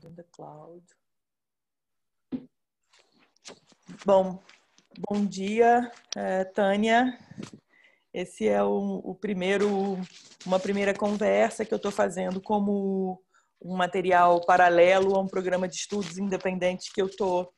In the cloud. Bom dia, Tânia. Esse é uma primeira conversa que eu estou fazendo como um material paralelo a um programa de estudos independentes que eu estou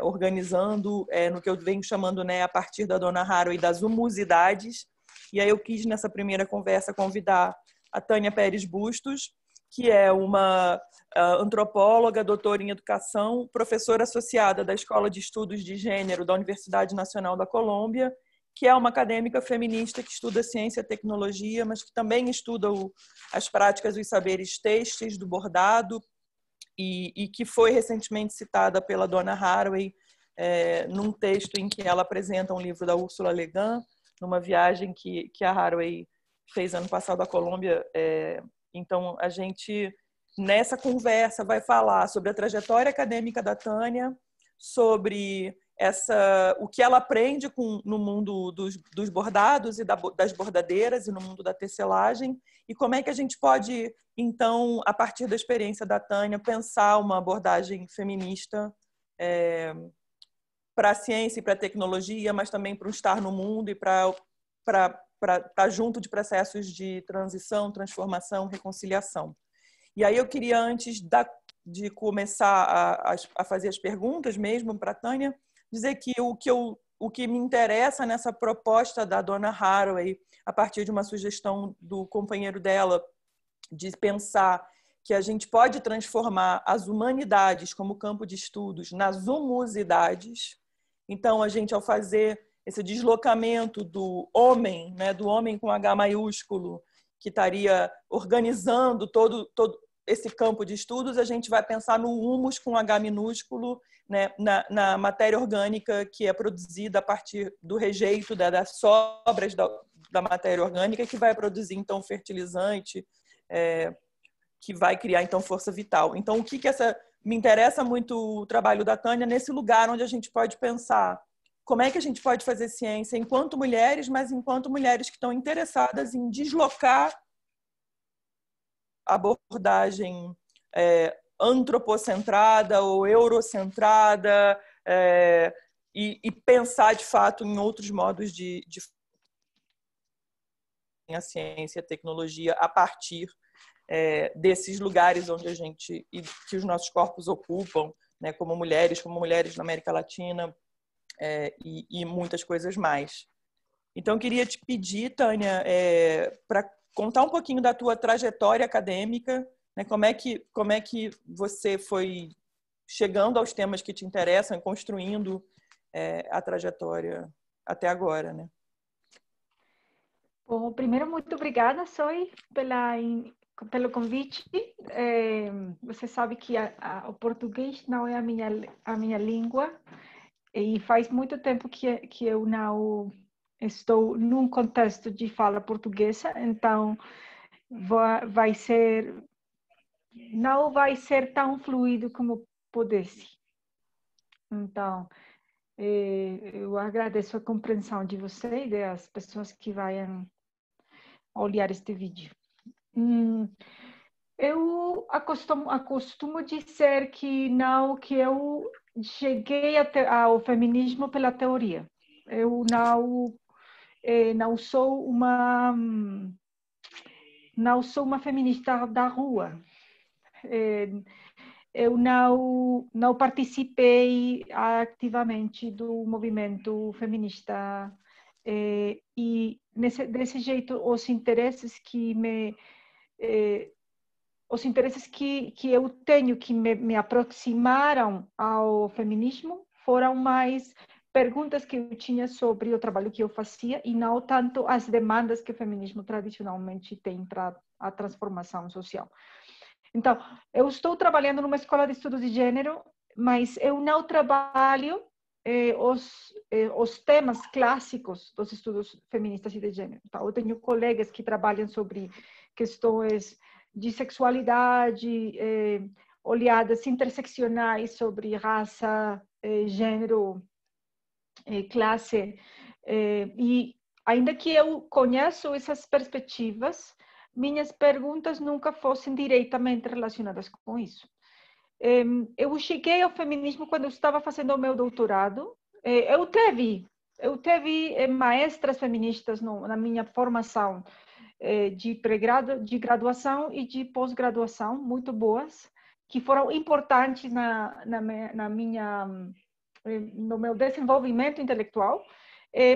organizando no que eu venho chamando, a partir da Donna Haraway, das humusidades. E aí eu quis, nessa primeira conversa, convidar a Tânia Pérez Bustos, que é uma antropóloga, doutora em educação, professora associada da Escola de Estudos de Gênero da Universidade Nacional da Colômbia, que é uma acadêmica feminista que estuda ciência e tecnologia, mas que também estuda as práticas e os saberes têxteis do bordado, e que foi recentemente citada pela Donna Haraway num texto em que ela apresenta um livro da Ursula Le Guin, numa viagem que a Haraway fez ano passado à Colômbia. Então, a gente, nessa conversa, vai falar sobre a trajetória acadêmica da Tânia, sobre o que ela aprende no mundo dos bordados e das bordadeiras e no mundo da tecelagem, e como é que a gente pode, então, a partir da experiência da Tânia, pensar uma abordagem feminista para a ciência e para a tecnologia, mas também para o estar no mundo e para estar junto de processos de transição, transformação, reconciliação. E aí eu queria, antes de começar a fazer as perguntas mesmo para a Tânia, dizer que o que me interessa nessa proposta da Donna Haraway, a partir de uma sugestão do companheiro dela, de pensar que a gente pode transformar as humanidades como campo de estudos nas humusidades. Então, a gente, ao fazer esse deslocamento do homem com H maiúsculo, que estaria organizando todo esse campo de estudos, a gente vai pensar no humus com H minúsculo, na matéria orgânica que é produzida a partir do rejeito das sobras da matéria orgânica, que vai produzir, então, fertilizante, que vai criar, então, força vital. Então, me interessa muito o trabalho da Tânia nesse lugar onde a gente pode pensar como é que a gente pode fazer ciência enquanto mulheres, mas enquanto mulheres que estão interessadas em deslocar a abordagem antropocentrada ou eurocentrada e pensar, de fato, em outros modos de a ciência e a tecnologia a partir desses lugares onde que os nossos corpos ocupam, como mulheres na América Latina, e muitas coisas mais. Então, eu queria te pedir, Tânia, para contar um pouquinho da tua trajetória acadêmica, como é que você foi chegando aos temas que te interessam e construindo a trajetória até agora, né? Bom, primeiro, muito obrigada, Zoe, pelo convite. Você sabe que o português não é a minha língua, e faz muito tempo que eu não estou num contexto de fala portuguesa, então não vai ser tão fluido como pudesse. Então, eu agradeço a compreensão de você e das pessoas que vão olhar este vídeo. Eu acostumo dizer que eu cheguei ao feminismo pela teoria. Eu não sou uma feminista da rua. Eu não participei ativamente do movimento feminista, e desse jeito os interesses que eu tenho, que me aproximaram ao feminismo, foram mais perguntas que eu tinha sobre o trabalho que eu fazia e não tanto as demandas que o feminismo tradicionalmente tem para a transformação social. Então, eu estou trabalhando numa escola de estudos de gênero, mas eu não trabalho os temas clássicos dos estudos feministas e de gênero. Então, eu tenho colegas que trabalham sobre questões de sexualidade, olhadas interseccionais sobre raça, gênero, classe, e ainda que eu conheço essas perspectivas, minhas perguntas nunca fossem diretamente relacionadas com isso. Eu cheguei ao feminismo quando eu estava fazendo o meu doutorado. Eu tive maestras feministas na minha formação de graduação e de pós-graduação, muito boas, que foram importantes no meu desenvolvimento intelectual,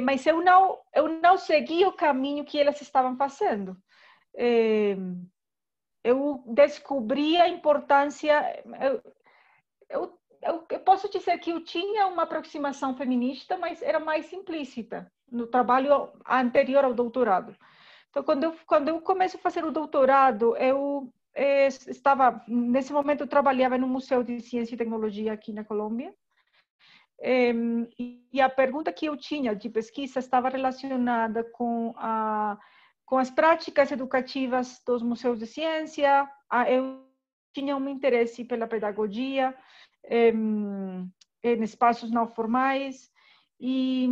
mas eu não segui o caminho que elas estavam fazendo. Eu descobri a importância. Eu posso dizer que eu tinha uma aproximação feminista, mas era mais implícita no trabalho anterior ao doutorado. Então, quando eu começo a fazer o doutorado, nesse momento, eu trabalhava no Museu de Ciência e Tecnologia aqui na Colômbia, e a pergunta que eu tinha de pesquisa estava relacionada com as práticas educativas dos museus de ciência. Eu tinha um interesse pela pedagogia em espaços não formais, e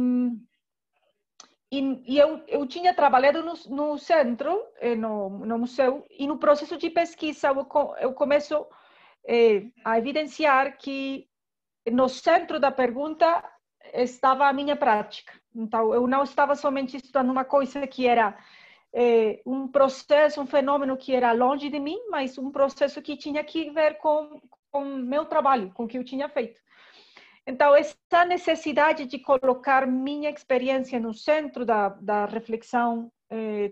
eu tinha trabalhado no centro, no museu, e no processo de pesquisa eu começo a evidenciar que no centro da pergunta estava a minha prática. Então, eu não estava somente estudando uma coisa que era um processo, um fenômeno que era longe de mim, mas um processo que tinha que ver com o meu trabalho, com o que eu tinha feito. Então, essa necessidade de colocar minha experiência no centro da reflexão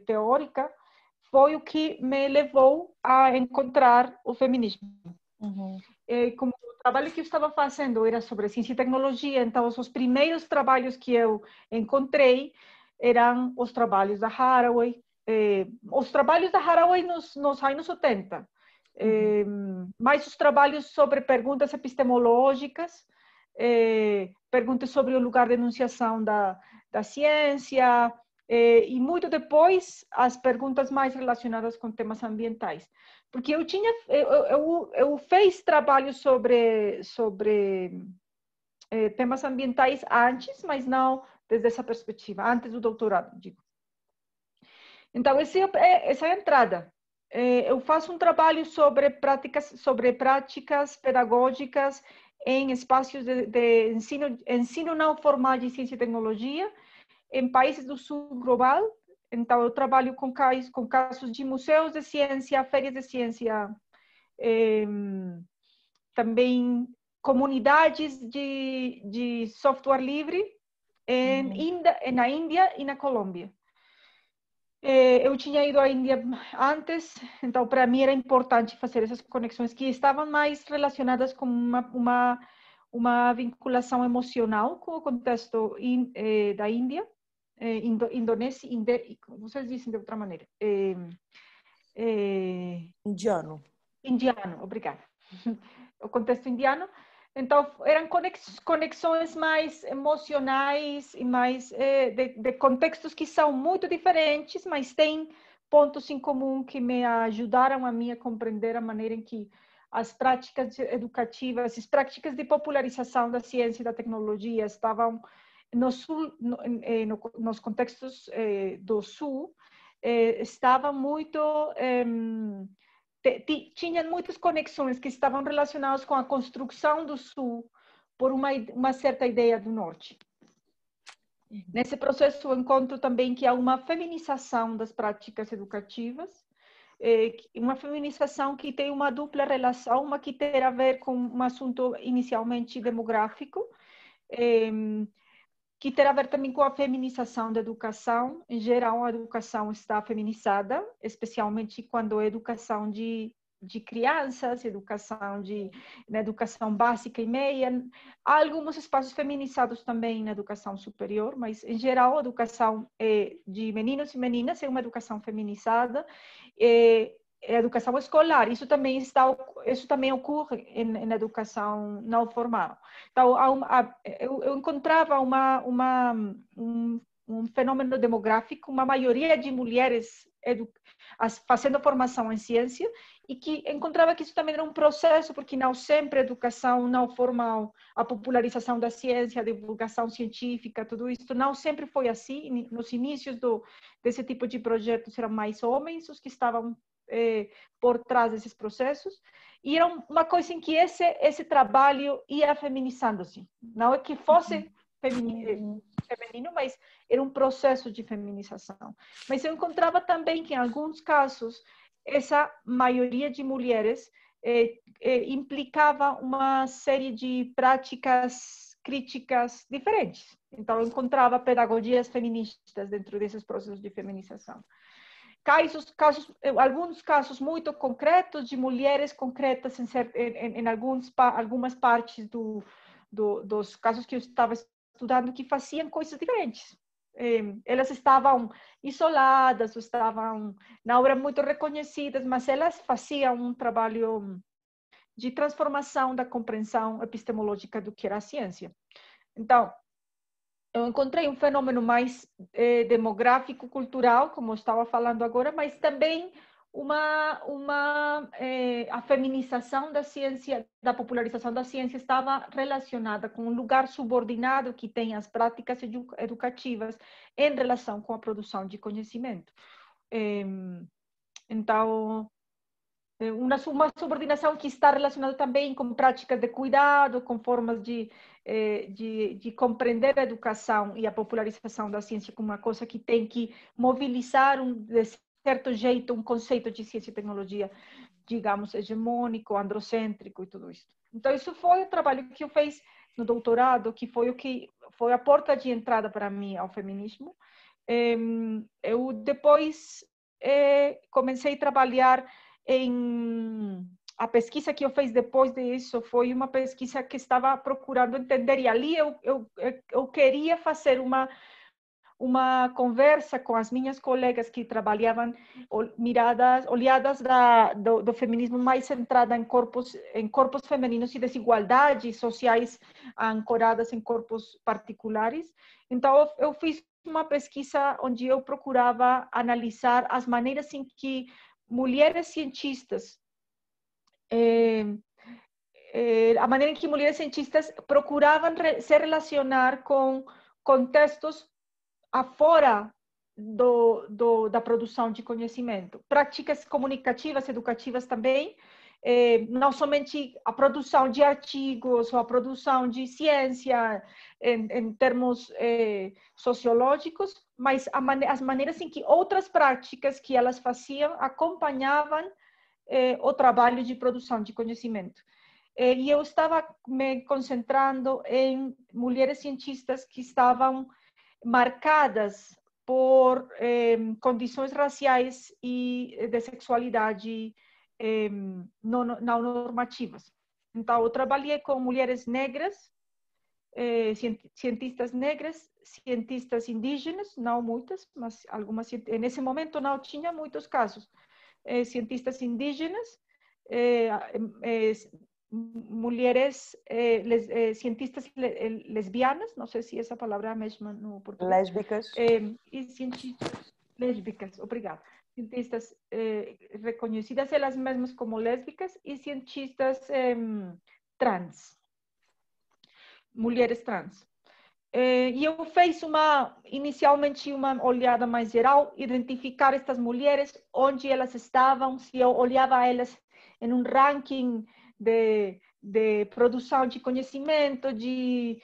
teórica foi o que me levou a encontrar o feminismo. Uhum. Como o trabalho que eu estava fazendo era sobre ciência e tecnologia, então os primeiros trabalhos que eu encontrei eram os trabalhos da Haraway, os trabalhos da Haraway nos anos 70, mais os trabalhos sobre perguntas epistemológicas, perguntas sobre o lugar de enunciação da ciência, e muito depois as perguntas mais relacionadas com temas ambientais. Porque eu fiz trabalho sobre temas ambientais antes, mas não desde essa perspectiva, antes do doutorado, digo. Então, essa é a entrada. Eu faço um trabalho sobre práticas pedagógicas em espaços de ensino não formal de ciência e tecnologia em países do sul global. Então, eu trabalho com casos de museus de ciência, feiras de ciência, também comunidades de software livre na Índia e na Colômbia. Eu tinha ido à Índia antes, então para mim era importante fazer essas conexões que estavam mais relacionadas com uma vinculação emocional com o contexto da Índia, Indonésia, vocês dizem de outra maneira. Indiano. Indiano, obrigada. O contexto indiano. Então, eram conexões mais emocionais e mais de contextos que são muito diferentes, mas têm pontos em comum que me ajudaram a mim a compreender a maneira em que as práticas educativas, as práticas de popularização da ciência e da tecnologia estavam nos contextos do Sul, estavam muito... tinham muitas conexões que estavam relacionadas com a construção do Sul por uma certa ideia do Norte. Nesse processo, eu encontro também que há uma feminização das práticas educativas, uma feminização que tem uma dupla relação, uma que tem a ver com um assunto inicialmente demográfico, que terá a ver também com a feminização da educação. Em geral, a educação está feminizada, especialmente quando é educação de crianças, na educação básica e meia. Há alguns espaços feminizados também na educação superior, mas, em geral, a educação de meninos e meninas é uma educação feminizada. A educação escolar, isso também ocorre na educação não formal. Então, eu encontrava um fenômeno demográfico, uma maioria de mulheres fazendo formação em ciência, e que encontrava que isso também era um processo, porque não sempre a educação não formal, a popularização da ciência, a divulgação científica, tudo isso não sempre foi assim. Nos inícios desse tipo de projetos eram mais homens os que estavam por trás desses processos, E era uma coisa em que esse trabalho ia feminizando-se. Não é que fosse feminino, mas era um processo de feminização. Mas eu encontrava também que, em alguns casos, essa maioria de mulheres implicava uma série de práticas críticas diferentes. Então, eu encontrava pedagogias feministas dentro desses processos de feminização. Alguns casos muito concretos de mulheres concretas em algumas partes dos casos que eu estava estudando que faziam coisas diferentes. Elas estavam isoladas, não eram muito reconhecidas, mas elas faziam um trabalho de transformação da compreensão epistemológica do que era a ciência. Então, eu encontrei um fenômeno mais demográfico, cultural, como eu estava falando agora, mas também a feminização da ciência, da popularização da ciência estava relacionada com um lugar subordinado que tem as práticas educativas em relação com a produção de conhecimento. Então, uma subordinação que está relacionada também com práticas de cuidado, com formas de compreender a educação e a popularização da ciência como uma coisa que tem que mobilizar, de certo jeito, um conceito de ciência e tecnologia, digamos, hegemônico, androcêntrico e tudo isso. Então, isso foi o trabalho que eu fiz no doutorado, que foi a porta de entrada para mim ao feminismo. Eu depois comecei a trabalhar a pesquisa que eu fiz depois disso foi uma pesquisa que estava procurando entender, e ali eu queria fazer uma conversa com as minhas colegas que trabalhavam olhadas do feminismo mais centrada em corpos femininos e desigualdades sociais ancoradas em corpos particulares. Então, eu fiz uma pesquisa onde eu procurava analisar as maneiras em que mulheres cientistas, a maneira em que mulheres cientistas procuravam se relacionar com contextos afora da produção de conhecimento. Práticas comunicativas, educativas também, não somente a produção de artigos ou a produção de ciência em termos sociológicos, mas as maneiras em que outras práticas que elas faziam acompanhavam o trabalho de produção de conhecimento. E eu estava me concentrando em mulheres cientistas que estavam marcadas por condições raciais e de sexualidade não normativas. Então, eu trabalhei com mulheres negras, cientistas negras, cientistas indígenas, não muitas, mas algumas. Nesse momento não tinha muitos casos. Cientistas indígenas, mulheres cientistas lesbianas, não sei se essa palavra é a mesma no português. Lésbicas. E cientistas lésbicas, obrigada. Cientistas reconhecidas elas mesmas como lésbicas e cientistas trans, mulheres trans. E eu fiz inicialmente uma olhada mais geral, identificar estas mulheres, onde elas estavam, se eu olhava elas em um ranking de produção de conhecimento, de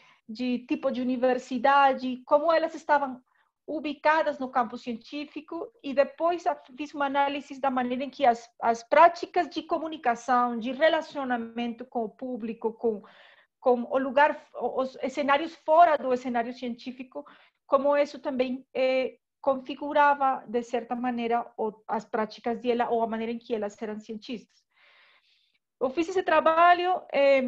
tipo de universidade, como elas estavam ubicadas no campo científico, e depois fiz uma análise da maneira em que as práticas de comunicação, de relacionamento com o público, com o lugar, os cenários fora do cenário científico, como isso também configurava, de certa maneira, as práticas dela ou a maneira em que elas eram cientistas. Eu fiz esse trabalho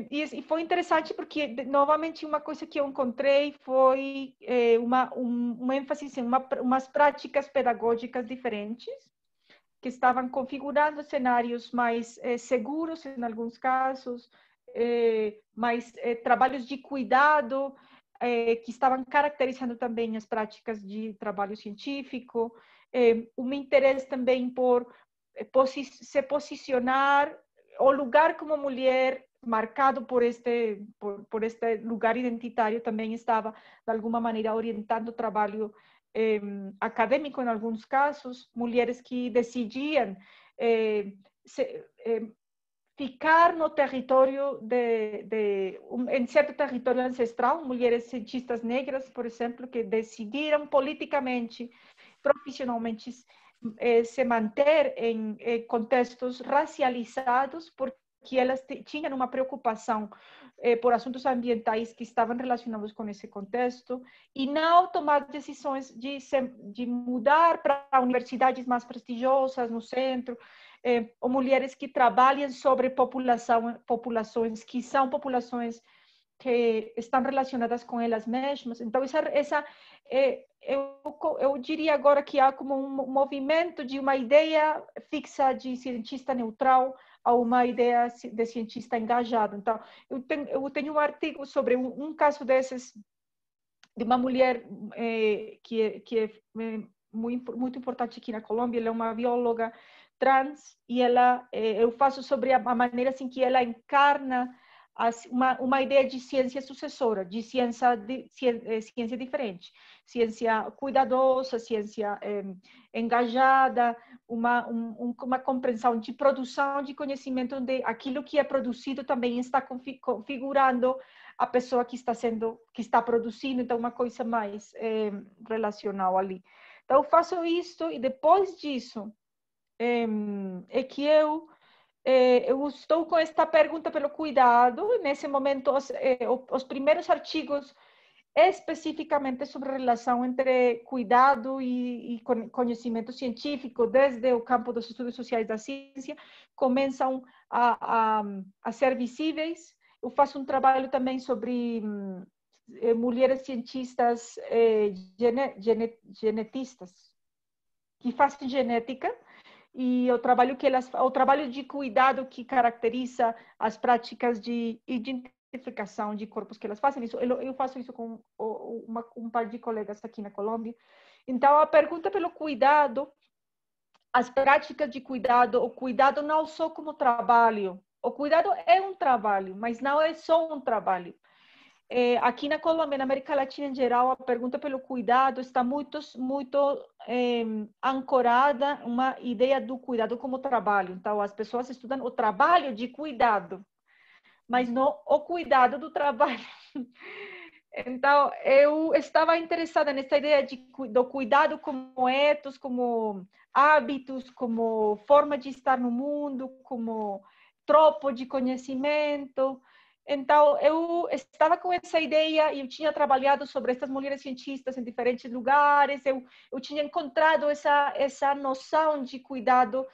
e foi interessante porque, novamente, uma coisa que eu encontrei foi um ênfase em umas práticas pedagógicas diferentes, que estavam configurando cenários mais seguros, em alguns casos, mais trabalhos de cuidado, que estavam caracterizando também as práticas de trabalho científico, um interesse também por se posicionar, o lugar como mulher marcado por este lugar identitário também estava, de alguma maneira, orientando o trabalho acadêmico em alguns casos, mulheres que decidiam ficar no território em certo território ancestral, mulheres cientistas negras, por exemplo, que decidiram politicamente, profissionalmente, se manter em contextos racializados, porque elas tinham uma preocupação por assuntos ambientais que estavam relacionados com esse contexto, e não tomar decisões de mudar para universidades mais prestigiosas no centro, ou mulheres que trabalham sobre populações que são populações que estão relacionadas com elas mesmas. Então, eu diria agora que há como um movimento de uma ideia fixa de cientista neutral a uma ideia de cientista engajado. Então, eu tenho um artigo sobre um caso desses, de uma mulher que é muito importante aqui na Colômbia. Ela é uma bióloga trans, e eu faço sobre a maneira assim que ela encarna uma ideia de ciência sucessora, de ciência diferente, ciência cuidadosa, ciência engajada, uma compreensão de produção de conhecimento, onde aquilo que é produzido também está configurando a pessoa que está produzindo, então uma coisa mais relacional ali. Então eu faço isso, e depois disso é que eu estou com esta pergunta pelo cuidado. Nesse momento, os primeiros artigos especificamente sobre a relação entre cuidado e conhecimento científico, desde o campo dos estudos sociais da ciência, começam a ser visíveis. Eu faço um trabalho também sobre mulheres cientistas genetistas, que fazem genética, e o trabalho de cuidado que caracteriza as práticas de identificação de corpos que elas fazem. Eu faço isso com um par de colegas aqui na Colômbia. Então, a pergunta pelo cuidado, as práticas de cuidado, o cuidado não só como trabalho. O cuidado é um trabalho, mas não é só um trabalho. Aqui na Colômbia, na América Latina em geral, a pergunta pelo cuidado está muito ancorada uma ideia do cuidado como trabalho. Então, as pessoas estudam o trabalho de cuidado, mas não o cuidado do trabalho. Então, eu estava interessada nessa ideia do cuidado como ethos, como hábitos, como forma de estar no mundo, como tropo de conhecimento. Então, eu estava com essa ideia, e eu tinha trabalhado sobre essas mulheres cientistas em diferentes lugares. Eu tinha encontrado essa noção de cuidado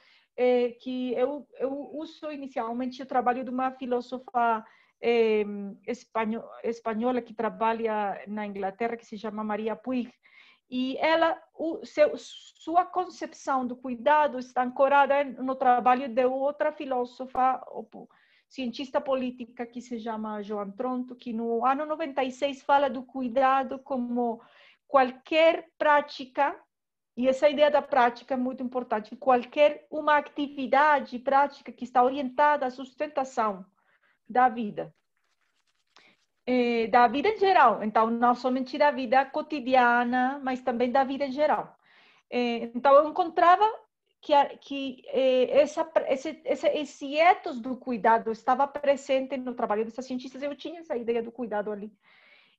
que eu uso inicialmente. O trabalho de uma filósofa espanhola que trabalha na Inglaterra, que se chama Maria Puig. E ela, sua concepção do cuidado está ancorada no trabalho de outra filósofa, cientista política, que se chama Joan Tronto, que no ano 96 fala do cuidado como qualquer prática, e essa ideia da prática é muito importante, uma atividade prática que está orientada à sustentação da vida em geral. Então, não somente da vida cotidiana, mas também da vida em geral. Então, eu encontrava que esse ethos do cuidado estava presente no trabalho dessas cientistas. Eu tinha essa ideia do cuidado ali.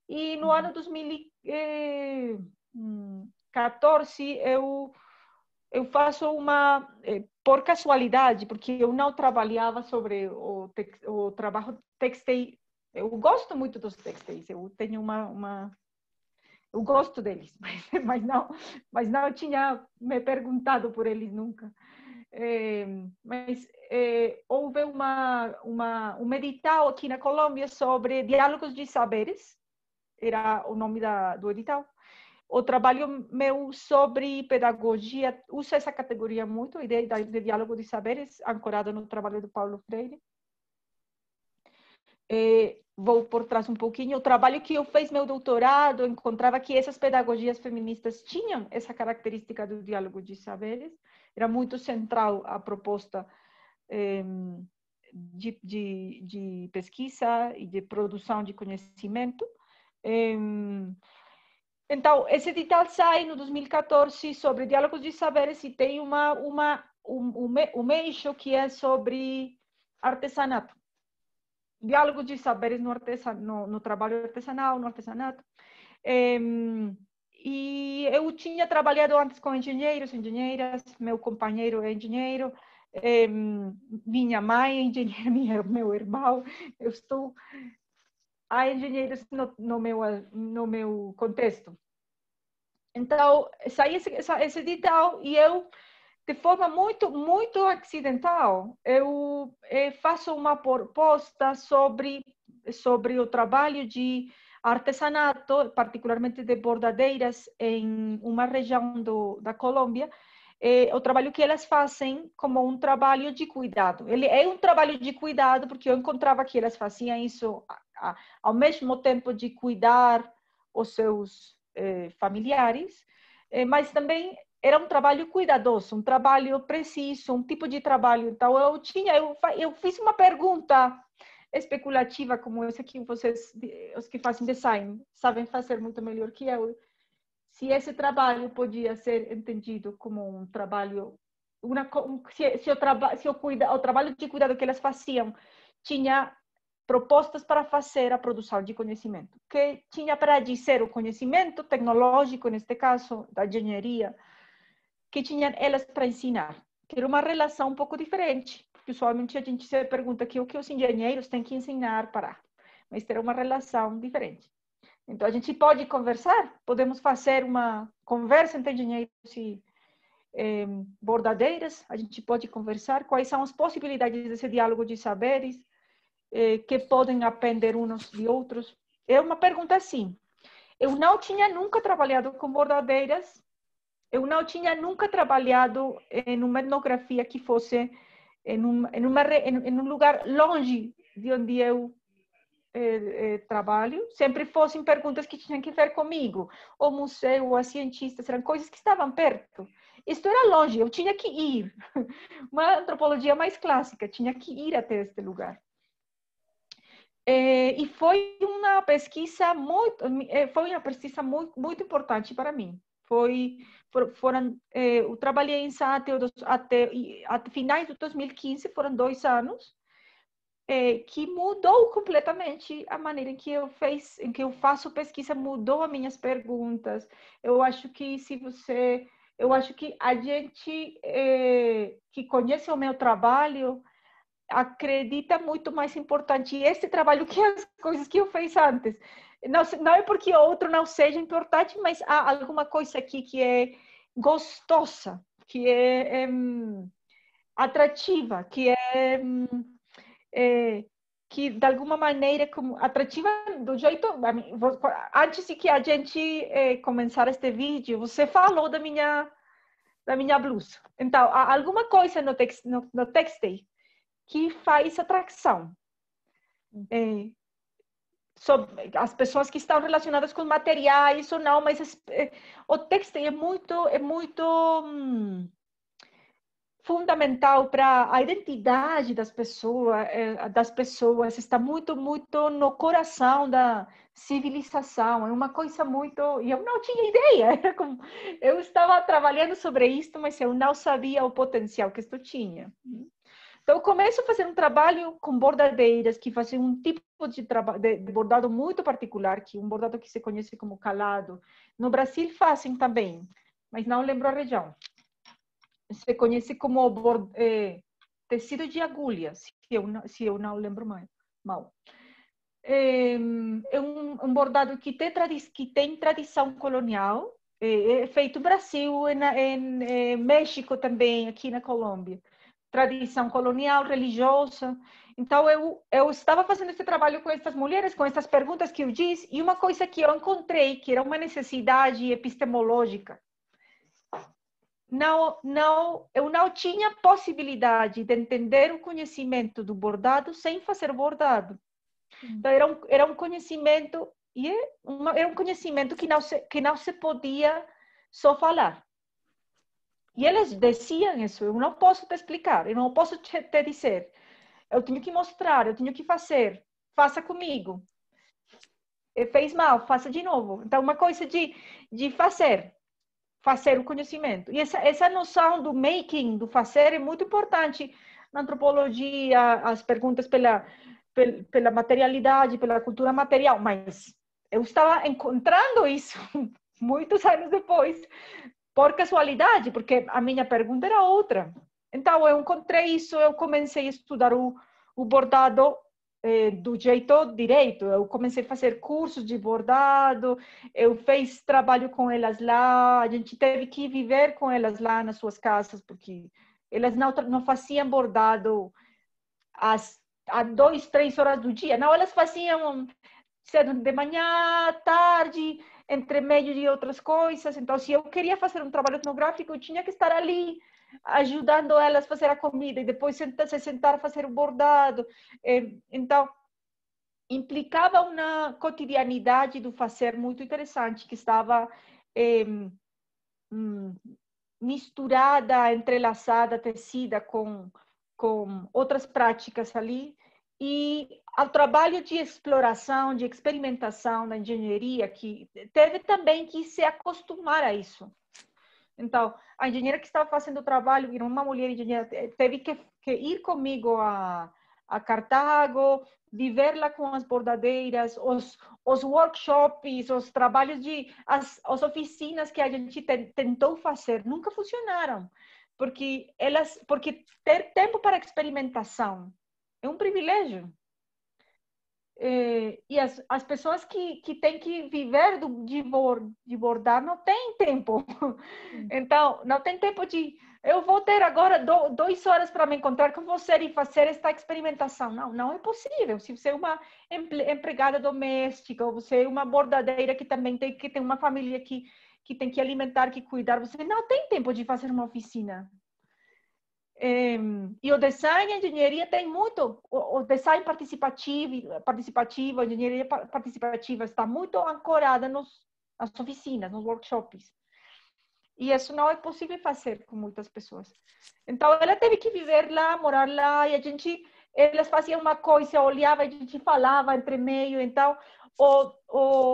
E no ano 2014, eu faço por casualidade, porque eu não trabalhava sobre o trabalho textil. Eu gosto muito dos textéis, eu tenho eu gosto deles, mas não tinha me perguntado por eles nunca. Houve um edital aqui na Colômbia sobre diálogos de saberes, era o nome do edital. O trabalho meu sobre pedagogia usa essa categoria muito, a ideia de diálogo de saberes, ancorado no trabalho do Paulo Freire. Vou por trás um pouquinho. O trabalho que eu fiz meu doutorado, encontrava que essas pedagogias feministas tinham essa característica do diálogo de saberes. Era muito central a proposta de pesquisa e de produção de conhecimento. Então, esse edital sai no 2014 sobre diálogos de saberes, e tem um eixo que é sobre artesanato. Diálogo de saberes no trabalho artesanal, no artesanato. E eu tinha trabalhado antes com engenheiros, engenheiras, meu companheiro é engenheiro, minha mãe é engenheira, meu irmão, eu estou... Há engenheiros no meu contexto. Então, saí esse edital e eu, de forma muito acidental, eu faço uma proposta sobre o trabalho de artesanato, particularmente de bordadeiras, em uma região da Colômbia, o trabalho que elas fazem como um trabalho de cuidado. Ele é um trabalho de cuidado, porque eu encontrava que elas faziam isso ao mesmo tempo de cuidar os seus familiares, mas também era um trabalho cuidadoso, um trabalho preciso, um tipo de trabalho. Então, eu fiz uma pergunta especulativa, como essa que vocês, os que fazem design, sabem fazer muito melhor que eu, se esse trabalho podia ser entendido como um trabalho, o trabalho de cuidado que elas faziam tinha propostas para fazer a produção de conhecimento, que tinha para dizer o conhecimento tecnológico, neste caso, da engenharia, que tinham elas para ensinar, que era uma relação um pouco diferente, porque usualmente a gente se pergunta o que os engenheiros têm que ensinar para, mas era uma relação diferente. Então, a gente pode conversar, podemos fazer uma conversa entre engenheiros e bordadeiras, a gente pode conversar quais são as possibilidades desse diálogo de saberes, que podem aprender uns de outros. É uma pergunta assim. Eu não tinha nunca trabalhado com bordadeiras, eu não tinha nunca trabalhado em uma etnografia que fosse em um lugar longe de onde eu trabalho, sempre fossem perguntas que tinham que ver comigo. O museu, as cientistas, eram coisas que estavam perto. Isto era longe, eu tinha que ir. Uma antropologia mais clássica, tinha que ir até este lugar. E foi uma pesquisa muito importante para mim. Eu trabalhei em SAT até finais de 2015, foram 2 anos, que mudou completamente a maneira em que eu faço pesquisa, mudou as minhas perguntas. Eu acho que a gente que conhece o meu trabalho acredita muito mais importante esse trabalho que as coisas que eu fiz antes. Não é porque o outro não seja importante, mas há alguma coisa aqui que é gostosa, que é atrativa, que de alguma maneira como atrativa do jeito antes de que a gente começar este vídeo, você falou da minha blusa. Então, há alguma coisa no texto que faz atração. Sobre as pessoas que estão relacionadas com materiais ou não, mas o texto é muito fundamental para a identidade das pessoas, está muito no coração da civilização, é uma coisa muito... E eu não tinha ideia, era como... Eu estava trabalhando sobre isso, mas eu não sabia o potencial que isto tinha. Então, eu começo a fazer um trabalho com bordadeiras que fazem um tipo de bordado muito particular, que um bordado que se conhece como calado. No Brasil fazem também, mas não lembro a região. Se conhece como tecido de agulha, se eu não lembro mal. É um bordado que tem tradição colonial, é feito no Brasil, em México também, aqui na Colômbia. Tradição colonial, religiosa. Então, eu estava fazendo esse trabalho com essas mulheres, com essas perguntas que eu disse, e uma coisa que eu encontrei, que era uma necessidade epistemológica. Eu não tinha possibilidade de entender o conhecimento do bordado sem fazer bordado. Então, era um conhecimento, era um conhecimento que não se podia só falar. E eles diziam isso, eu não posso te explicar, eu não posso te dizer. Eu tenho que mostrar, eu tenho que fazer. Faça comigo. Fez mal, faça de novo. Então, uma coisa de fazer o conhecimento. E essa noção do making, do fazer, é muito importante. na antropologia, as perguntas pela materialidade, pela cultura material, mas eu estava encontrando isso muitos anos depois, por casualidade, porque a minha pergunta era outra. Então, eu encontrei isso, eu comecei a estudar o bordado do jeito direito. Eu comecei a fazer cursos de bordado, eu fiz trabalho com elas lá, a gente teve que viver com elas lá nas suas casas, porque elas não faziam bordado a 2, 3 horas do dia. Não, elas faziam cedo de manhã, tarde, entre meio de outras coisas. Então, se eu queria fazer um trabalho etnográfico, eu tinha que estar ali ajudando elas a fazer a comida e depois se sentar a fazer o bordado. Então, implicava uma cotidianidade do fazer muito interessante, que estava misturada, entrelaçada, tecida com outras práticas ali, e ao trabalho de exploração, de experimentação da engenharia, que teve também que se acostumar a isso. Então, a engenheira que estava fazendo o trabalho, uma mulher engenheira, teve que ir comigo a Cartago, viver lá com as bordadeiras, os workshops, os trabalhos as oficinas que a gente tentou fazer, nunca funcionaram, porque ter tempo para experimentação é um privilégio. E as pessoas que têm que viver de bordar não têm tempo. Então, não tem tempo de... Eu vou ter agora 2 horas para me encontrar com você e fazer esta experimentação. Não, não é possível. Se você é uma empregada doméstica, ou você é uma bordadeira que também tem que ter uma família que tem que alimentar, que cuidar, você não tem tempo de fazer uma oficina. E o design e a engenharia tem muito, o design participativo, a engenharia participativa está muito ancorada nas oficinas, nos workshops. E isso não é possível fazer com muitas pessoas. Então, ela teve que viver lá, morar lá, e elas faziam uma coisa, olhava, a gente falava entre meio. Então,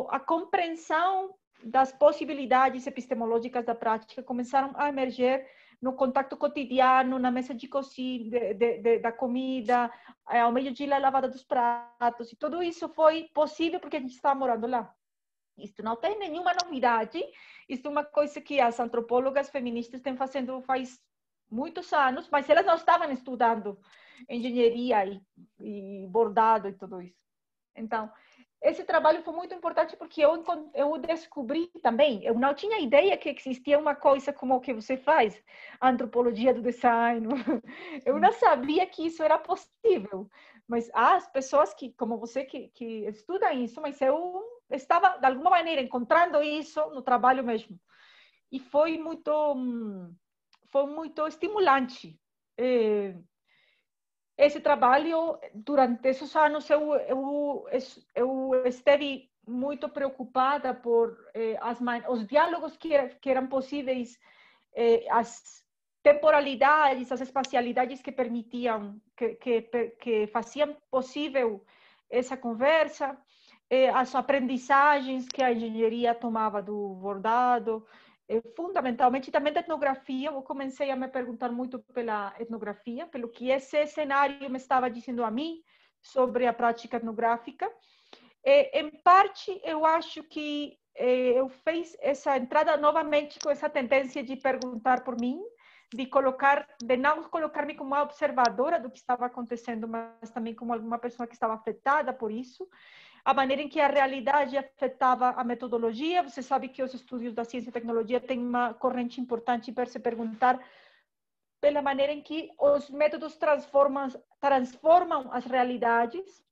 a compreensão das possibilidades epistemológicas da prática começaram a emerger no contato cotidiano, na mesa de cozinha, da comida, ao meio-dia, a lavada dos pratos, e tudo isso foi possível porque a gente estava morando lá. Isso não tem nenhuma novidade, isso é uma coisa que as antropólogas feministas têm fazendo faz muitos anos, mas elas não estavam estudando engenharia e bordado e tudo isso. Então, esse trabalho foi muito importante porque eu descobri também, eu não tinha ideia que existia uma coisa como o que você faz, a antropologia do design. Eu não sabia que isso era possível, mas as pessoas como você que estudam isso, mas eu estava de alguma maneira encontrando isso no trabalho mesmo. E foi muito estimulante. Esse trabalho, durante esses anos, eu estive muito preocupada por os diálogos que eram possíveis, as temporalidades, as espacialidades que permitiam, que faziam possível essa conversa, as aprendizagens que a engenharia tomava do bordado, fundamentalmente também da etnografia. Eu comecei a me perguntar muito pela etnografia, pelo que esse cenário me estava dizendo a mim sobre a prática etnográfica. Em parte, eu acho que eu fiz essa entrada novamente com essa tendência de perguntar por mim, de não colocar-me como uma observadora do que estava acontecendo, mas também como alguma pessoa que estava afetada por isso. A maneira em que a realidade afetava a metodologia. Você sabe que os estudos da ciência e tecnologia têm uma corrente importante para se perguntar pela maneira em que os métodos transformam as realidades.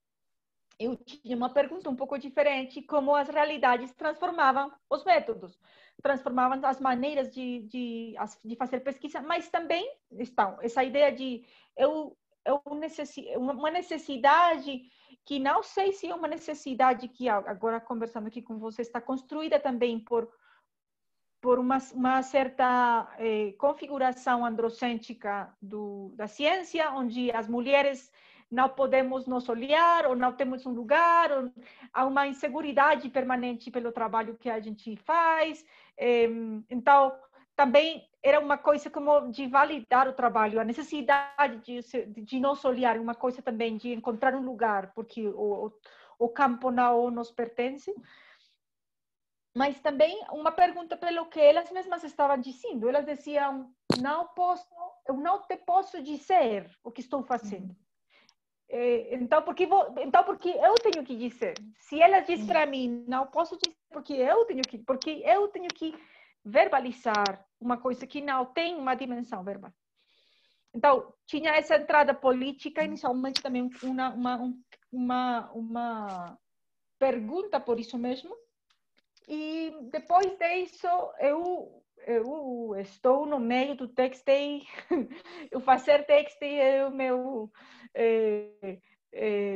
Eu tinha uma pergunta um pouco diferente, como as realidades transformavam os métodos, transformavam as maneiras de fazer pesquisa, mas também estão essa ideia de uma necessidade que não sei se é uma necessidade que agora conversando aqui com você está construída também por uma certa configuração androcêntrica da ciência, onde as mulheres não podemos nos olhar, ou não temos um lugar, ou há uma inseguridade permanente pelo trabalho que a gente faz. Então, também era uma coisa como de validar o trabalho, a necessidade de nós olhar, uma coisa também de encontrar um lugar, porque o campo não nos pertence. Mas também uma pergunta pelo que elas mesmas estavam dizendo. Elas diziam, eu não te posso dizer o que estou fazendo. Então, porque eu tenho que dizer. Se elas dizem para mim, não posso dizer porque eu tenho que verbalizar uma coisa que não tem uma dimensão verbal. Então, tinha essa entrada política, inicialmente também uma pergunta por isso mesmo. E depois disso, eu estou no meio do textil. Eu fazer textil é o meu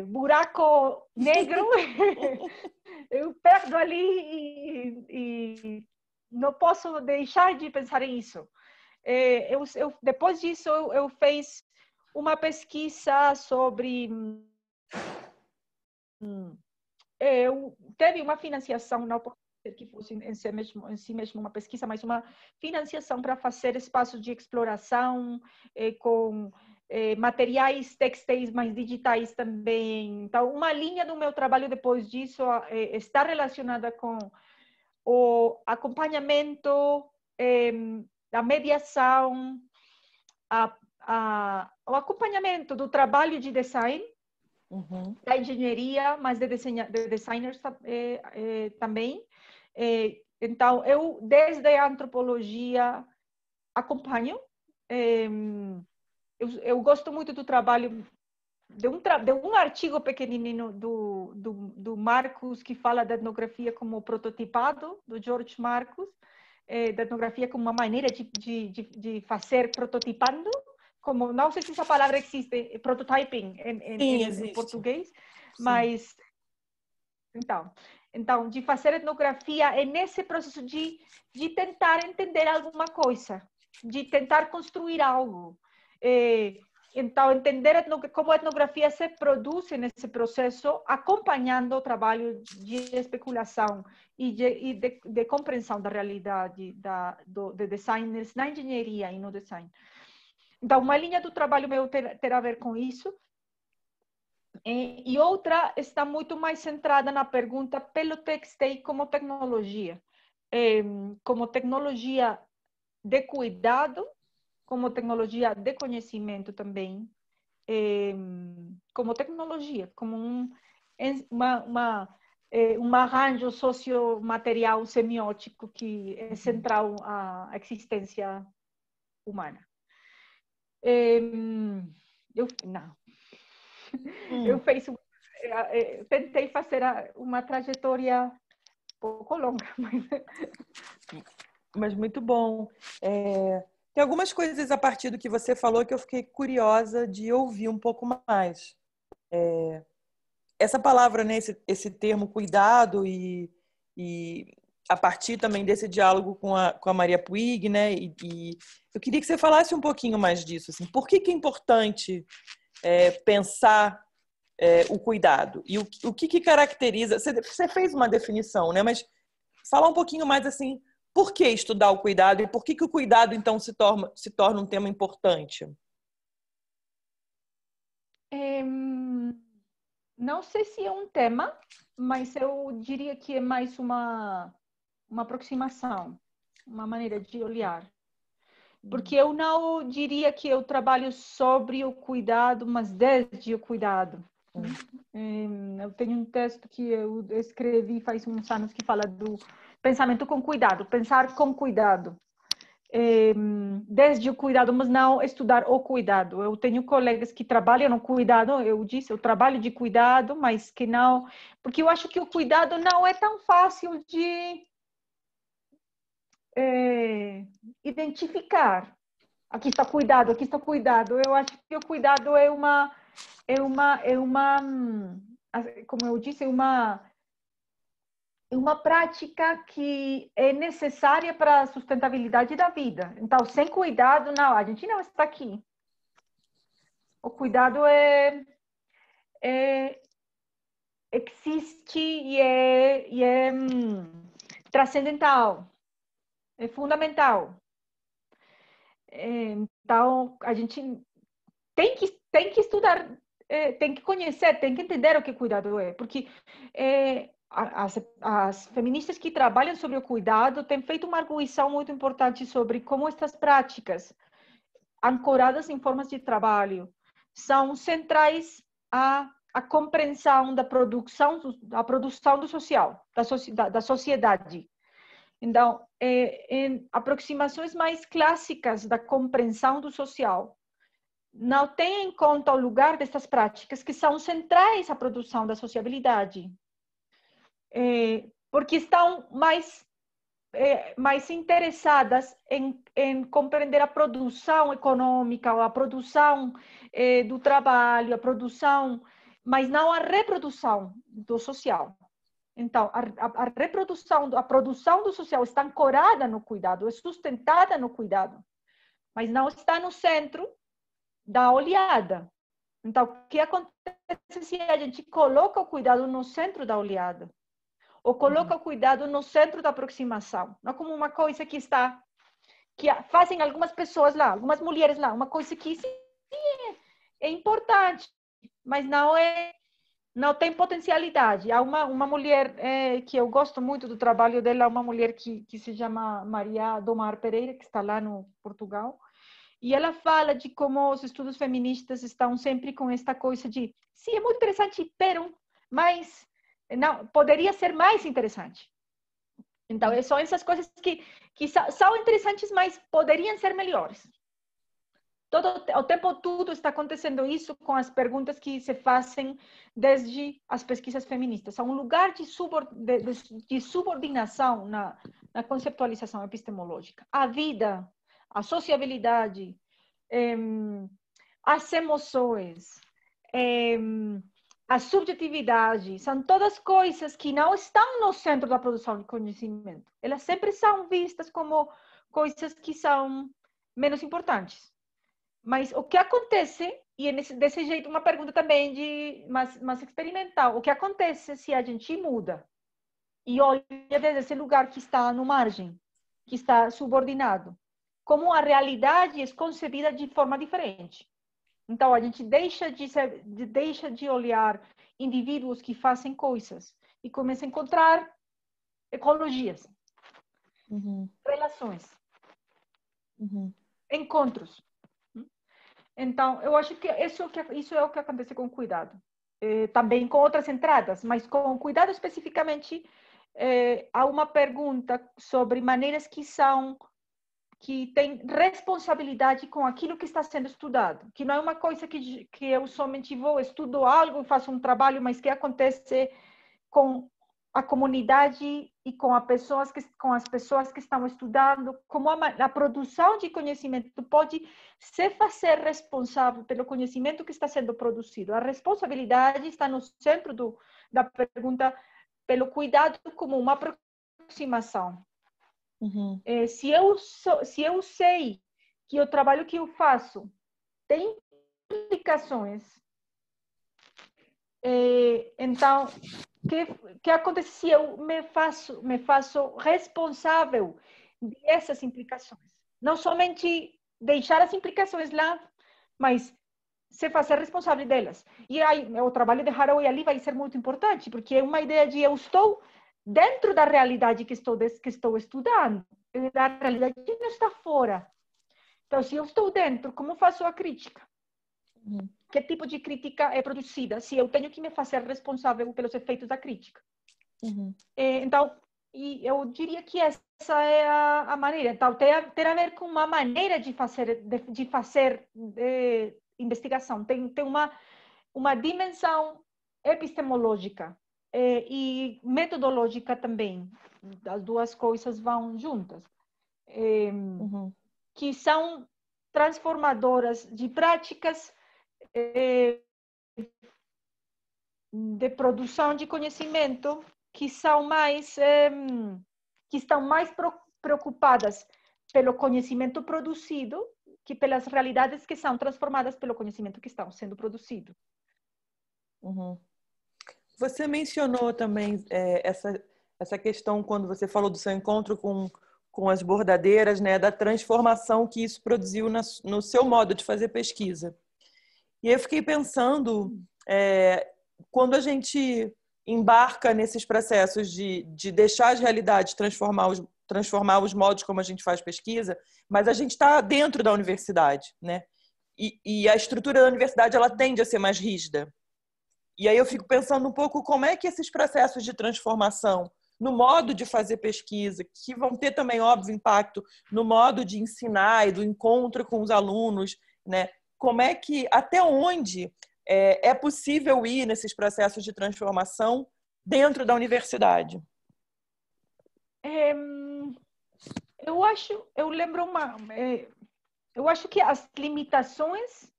buraco negro. Eu perdo ali e não posso deixar de pensar nisso. Depois disso, eu fiz uma pesquisa sobre... teve uma financiação, não pode ser que fosse em si mesmo uma pesquisa, mas uma financiação para fazer espaços de exploração com materiais textis mais digitais também. Então, uma linha do meu trabalho depois disso está relacionada com o acompanhamento, a mediação, o acompanhamento do trabalho de design, da engenharia, mas de designers também. Então, eu, desde a antropologia, acompanho. Eu gosto muito do trabalho de um artigo pequenininho do Marcus, que fala da etnografia como prototipado, do George Marcus, da etnografia como uma maneira de fazer prototipando, como, não sei se essa palavra existe, prototyping em português, mas então, de fazer etnografia é nesse processo de tentar entender alguma coisa, de tentar construir algo. Então, entender como a etnografia se produz nesse processo, acompanhando o trabalho de especulação e de compreensão da realidade de designers na engenharia e no design. Então, uma linha do trabalho meu terá a ver com isso. E outra está muito mais centrada na pergunta pelo textil como tecnologia. Como tecnologia de cuidado, como tecnologia de conhecimento também, como tecnologia, como um arranjo sociomaterial semiótico que é central à existência humana. Tentei fazer uma trajetória um pouco longa, mas muito bom. Tem algumas coisas a partir do que você falou que eu fiquei curiosa de ouvir um pouco mais. Essa palavra, né, esse termo cuidado e a partir também desse diálogo com a Maria Puig, né, e eu queria que você falasse um pouquinho mais disso. Assim, por que é importante pensar o cuidado? E o que caracteriza... Você fez uma definição, né, mas falar um pouquinho mais assim, por que estudar o cuidado e por que o cuidado, então, se torna um tema importante? Não sei se é um tema, mas eu diria que é mais uma aproximação, uma maneira de olhar. Porque eu não diria que eu trabalho sobre o cuidado, mas desde o cuidado. Eu tenho um texto que eu escrevi faz uns anos que fala do pensamento com cuidado, pensar com cuidado. Desde o cuidado, mas não estudar o cuidado. Eu tenho colegas que trabalham no cuidado, eu disse, eu trabalho de cuidado, mas que não... Porque eu acho que o cuidado não é tão fácil de identificar. Aqui está cuidado, aqui está cuidado. Eu acho que o cuidado é uma como eu disse, é uma prática que é necessária para a sustentabilidade da vida. Então, sem cuidado, não, a gente não está aqui. O cuidado existe e é transcendental, é fundamental. Então, a gente tem que estudar, tem que conhecer, tem que entender o que cuidado é, porque as feministas que trabalham sobre o cuidado têm feito uma arguição muito importante sobre como estas práticas, ancoradas em formas de trabalho, são centrais à compreensão da produção do social, da sociedade. Então, em aproximações mais clássicas da compreensão do social, não tem em conta o lugar dessas práticas que são centrais à produção da sociabilidade, porque estão mais interessadas em compreender a produção econômica, ou a produção do trabalho, a produção, mas não a reprodução do social. Então, a reprodução, a produção do social está ancorada no cuidado, é sustentada no cuidado, mas não está no centro da olhada. Então, o que acontece se a gente coloca o cuidado no centro da olhada? Ou coloca o cuidado no centro da aproximação? Não como uma coisa que fazem algumas pessoas lá, algumas mulheres lá, uma coisa que sim, é importante, mas não tem potencialidade. Há uma mulher que eu gosto muito do trabalho dela, uma mulher que se chama Maria Domar Pereira, que está lá no Portugal, e ela fala de como os estudos feministas estão sempre com esta coisa de, sim, é muito interessante, mas não, poderia ser mais interessante. Então, são essas coisas que são interessantes, mas poderiam ser melhores. O tempo todo está acontecendo isso com as perguntas que se fazem desde as pesquisas feministas. Há um lugar de subordinação na conceptualização epistemológica. A vida, a sociabilidade, as emoções, a subjetividade, são todas coisas que não estão no centro da produção de conhecimento. Elas sempre são vistas como coisas que são menos importantes. Mas o que acontece, e desse jeito uma pergunta também mais experimental, o que acontece se a gente muda e olha desde esse lugar que está no margem, que está subordinado, como a realidade é concebida de forma diferente. Então, a gente deixa de olhar indivíduos que fazem coisas e começa a encontrar ecologias, relações, encontros. Então, eu acho que isso é o que acontece com o cuidado. Também com outras entradas, mas com o cuidado especificamente, há uma pergunta sobre maneiras que têm responsabilidade com aquilo que está sendo estudado, que não é uma coisa que eu somente estudo algo e faço um trabalho, mas que acontece com a comunidade e com as pessoas que estão estudando, como a produção de conhecimento pode se fazer responsável pelo conhecimento que está sendo produzido. A responsabilidade está no centro da pergunta, pelo cuidado como uma aproximação. Se eu sei que o trabalho que eu faço tem implicações, então que acontece se eu me faço responsável dessas implicações? Não somente deixar as implicações lá, mas se fazer responsável delas. E aí, o trabalho de Haraway ali vai ser muito importante, porque é uma ideia de eu estou dentro da realidade que estou estudando. A realidade não está fora. Então, se eu estou dentro, como faço a crítica? Que tipo de crítica é produzida? Se eu tenho que me fazer responsável pelos efeitos da crítica. Então, e eu diria que essa é a maneira. Então, tem a ver com uma maneira de fazer investigação. Tem uma dimensão epistemológica e metodológica também. As duas coisas vão juntas. Que são transformadoras de práticas de produção de conhecimento que estão mais preocupadas pelo conhecimento produzido que pelas realidades que são transformadas pelo conhecimento que estão sendo produzido. Você mencionou também essa questão quando você falou do seu encontro com com as bordadeiras, né, da transformação que isso produziu no seu modo de fazer pesquisa. E eu fiquei pensando, quando a gente embarca nesses processos de deixar as realidades transformar os modos como a gente faz pesquisa, mas a gente está dentro da universidade, né? E a estrutura da universidade ela tende a ser mais rígida. E aí eu fico pensando um pouco como é que esses processos de transformação no modo de fazer pesquisa, que vão ter também, óbvio, impacto no modo de ensinar e do encontro com os alunos, né? Como é que, até onde é possível ir nesses processos de transformação dentro da universidade? Eu acho que as limitações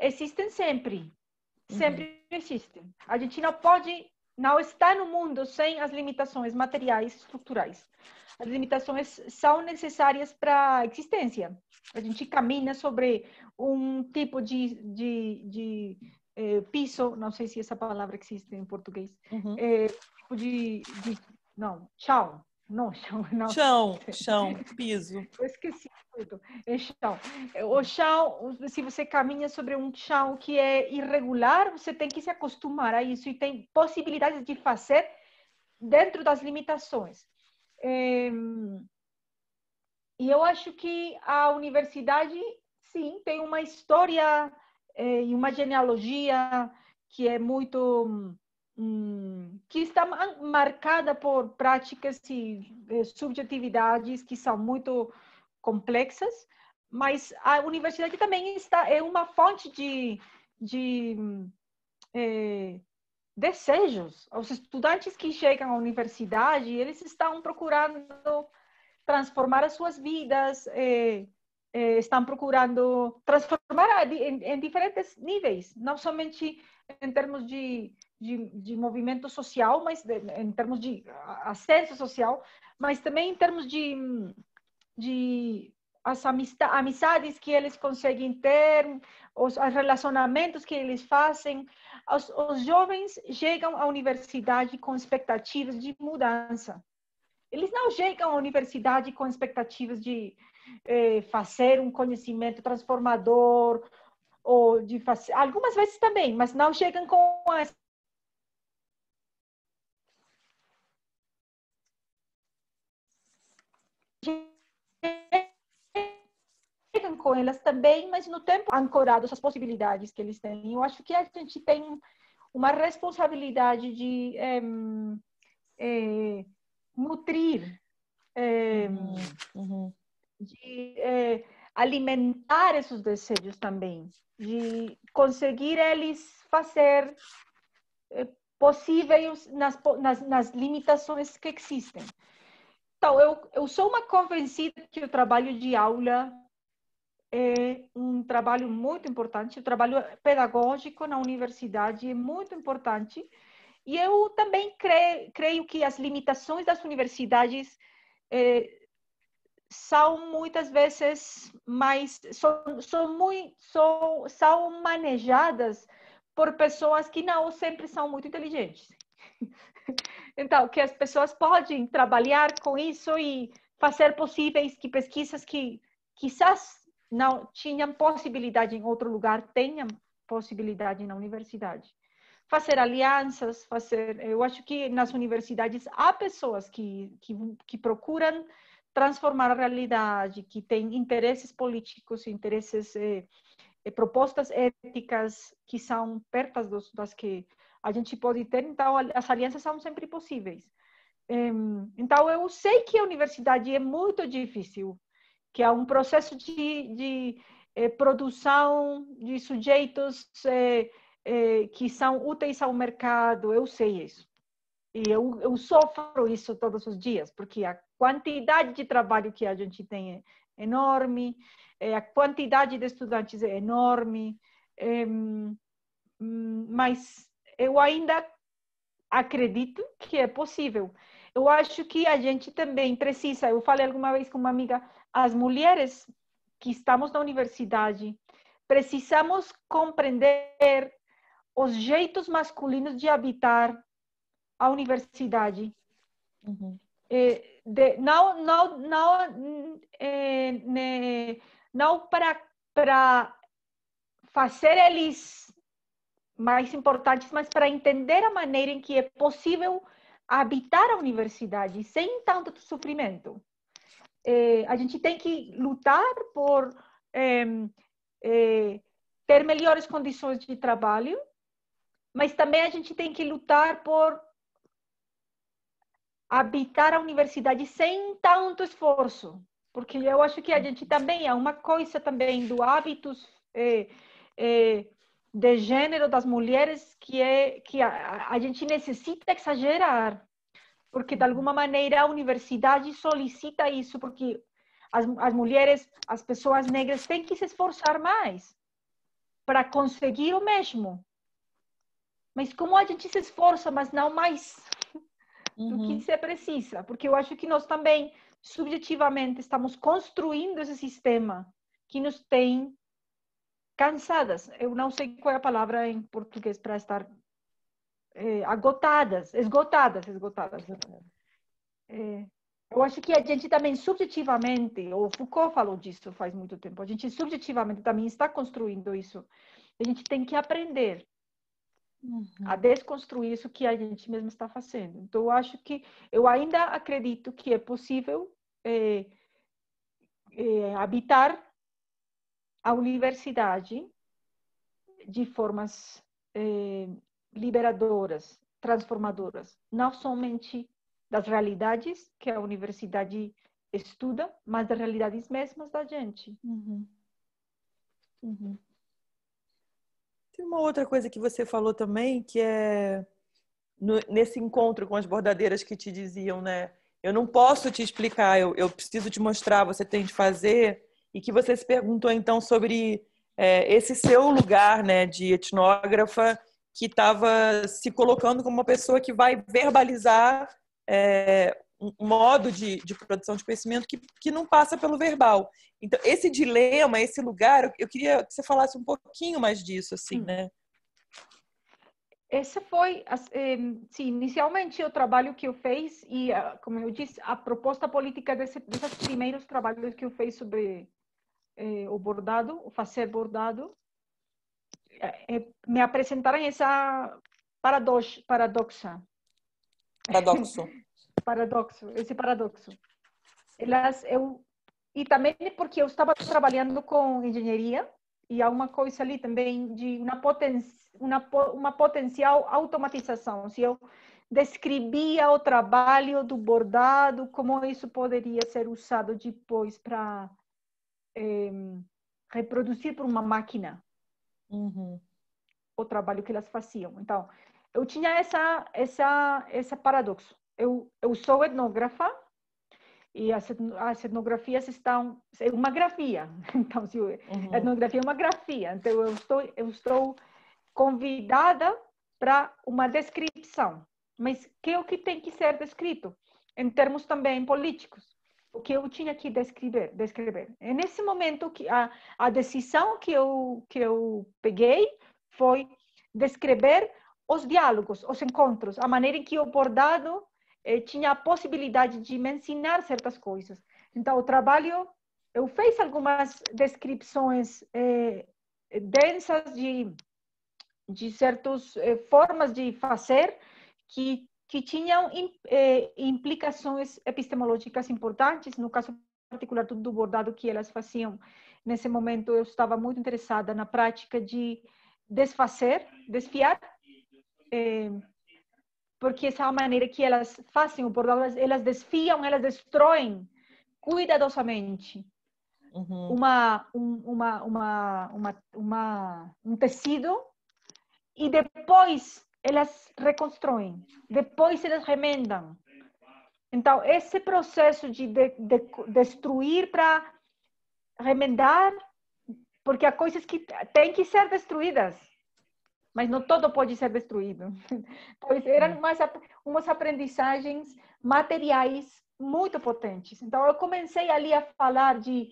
existem sempre. Sempre existem. A gente não está no mundo sem as limitações materiais, estruturais. As limitações são necessárias para a existência. A gente caminha sobre um tipo de piso, não sei se essa palavra existe em português, tipo não, chão. Não, chão, não. Chão, piso. Eu esqueci tudo. É chão. O chão, se você caminha sobre um chão que é irregular, você tem que se acostumar a isso e tem possibilidades de fazer dentro das limitações. E eu acho que a universidade, sim, tem uma história e uma genealogia que é muito que está marcada por práticas e subjetividades que são muito complexas, mas a universidade também é uma fonte de desejos. Os estudantes que chegam à universidade, eles estão procurando transformar as suas vidas, estão procurando transformar em diferentes níveis, não somente em termos de movimento social, mas em termos de ascenso social, mas também em termos de as amizades que eles conseguem ter, os relacionamentos que eles fazem. Os jovens chegam à universidade com expectativas de mudança. Eles não chegam à universidade com expectativas de fazer um conhecimento transformador, ou de fazer, algumas vezes também, mas não chegam com as chegam com elas também, mas no tempo ancorados às possibilidades que eles têm. Eu acho que a gente tem uma responsabilidade de nutrir, de alimentar esses desejos também, de conseguir eles fazer possíveis nas limitações que existem. Então, eu sou uma convencida que o trabalho de aula é um trabalho muito importante, o trabalho pedagógico na universidade é muito importante, e eu também creio que as limitações das universidades são muitas vezes são manejadas por pessoas que não sempre são muito inteligentes. Então, que as pessoas podem trabalhar com isso e fazer possíveis que pesquisas que quizás não tinham possibilidade em outro lugar, tenham possibilidade na universidade. Fazer alianças, eu acho que nas universidades há pessoas que procuram transformar a realidade, que têm interesses políticos, interesses, propostas éticas que são perto das que a gente pode ter, então as alianças são sempre possíveis. Então, eu sei que a universidade é muito difícil, que é um processo de produção de sujeitos que são úteis ao mercado, eu sei isso. E eu sofro isso todos os dias, porque a quantidade de trabalho que a gente tem é enorme, a quantidade de estudantes é enorme, mas eu ainda acredito que é possível. Eu acho que a gente também precisa, eu falei alguma vez com uma amiga, as mulheres que estamos na universidade, precisamos compreender os jeitos masculinos de habitar a universidade. não para fazer eles mais importantes, mas para entender a maneira em que é possível habitar a universidade sem tanto sofrimento. A gente tem que lutar por ter melhores condições de trabalho, mas também a gente tem que lutar por habitar a universidade sem tanto esforço, porque eu acho que a gente também é uma coisa também do hábitos de gênero das mulheres que a gente necessita exagerar, porque de alguma maneira a universidade solicita isso, porque as mulheres, as pessoas negras têm que se esforçar mais para conseguir o mesmo. Mas como a gente se esforça, mas não mais do que se precisa? Porque eu acho que nós também, subjetivamente, estamos construindo esse sistema que nos tem cansadas. Eu não sei qual é a palavra em português para estar esgotadas. Eu acho que a gente também subjetivamente, o Foucault falou disso faz muito tempo, a gente subjetivamente também está construindo isso. A gente tem que aprender a desconstruir isso que a gente mesmo está fazendo. Então, eu ainda acredito que é possível habitar a universidade de formas liberadoras, transformadoras, não somente das realidades que a universidade estuda, mas das realidades mesmas da gente. Tem uma outra coisa que você falou também, que é nesse encontro com as bordadeiras que te diziam, né? Eu não posso te explicar, eu preciso te mostrar, você tem de fazer. E que você se perguntou, então, sobre esse seu lugar, né, de etnógrafa, que estava se colocando como uma pessoa que vai verbalizar um modo de produção de conhecimento que não passa pelo verbal. Então, esse dilema, esse lugar, eu queria que você falasse um pouquinho mais disso, assim, né? Esse foi, sim, inicialmente o trabalho que eu fiz e, como eu disse, a proposta política desses primeiros trabalhos que eu fiz sobre o bordado, o fazer bordado, me apresentaram essa paradoxo. Esse paradoxo. E também porque eu estava trabalhando com engenharia e há uma coisa ali também de uma potencial automatização. Se eu descrevia o trabalho do bordado, como isso poderia ser usado depois para reproduzir por uma máquina o trabalho que elas faziam. Então, eu tinha essa paradoxo. Eu sou etnógrafa e as etnografias é uma grafia. Então, a etnografia é uma grafia. Então, eu estou convidada para uma descrição. Mas o que tem que ser descrito? Em termos também políticos. O que eu tinha que descrever. É nesse momento que a decisão que eu peguei foi descrever os diálogos, os encontros, a maneira em que o bordado tinha a possibilidade de me ensinar certas coisas. Então, o trabalho, eu fiz algumas descrições densas de certas formas de fazer que tinham implicações epistemológicas importantes. No caso particular do bordado que elas faziam, nesse momento eu estava muito interessada na prática de desfiar, porque essa é a maneira que elas fazem o bordado, elas desfiam, elas destroem cuidadosamente um tecido e depois elas reconstroem, depois elas remendam. Então, esse processo de destruir para remendar, porque há coisas que têm que ser destruídas, mas não todo pode ser destruído. Pois eram umas aprendizagens materiais muito potentes. Então, eu comecei ali a falar de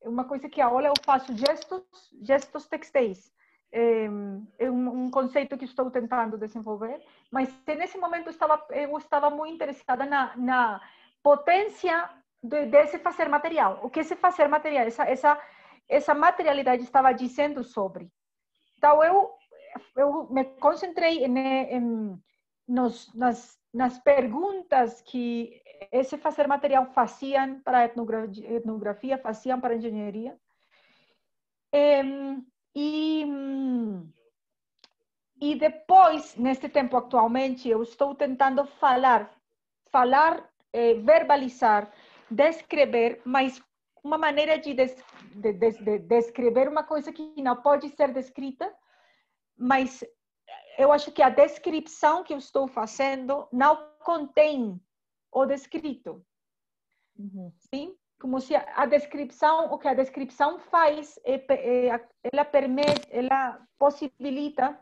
uma coisa que agora eu faço gestos textéis. é um conceito que estou tentando desenvolver, mas nesse momento eu estava muito interessada na potência desse fazer material. O que esse fazer material, essa materialidade estava dizendo sobre. Então, eu me concentrei nas perguntas que esse fazer material faziam para a etnografia, faziam para a engenharia. E depois, neste tempo atualmente, eu estou tentando verbalizar, descrever, mas uma maneira de descrever uma coisa que não pode ser descrita, mas eu acho que a descrição que eu estou fazendo não contém o descrito. Sim? Como se a descrição, o que a descrição faz, ela possibilita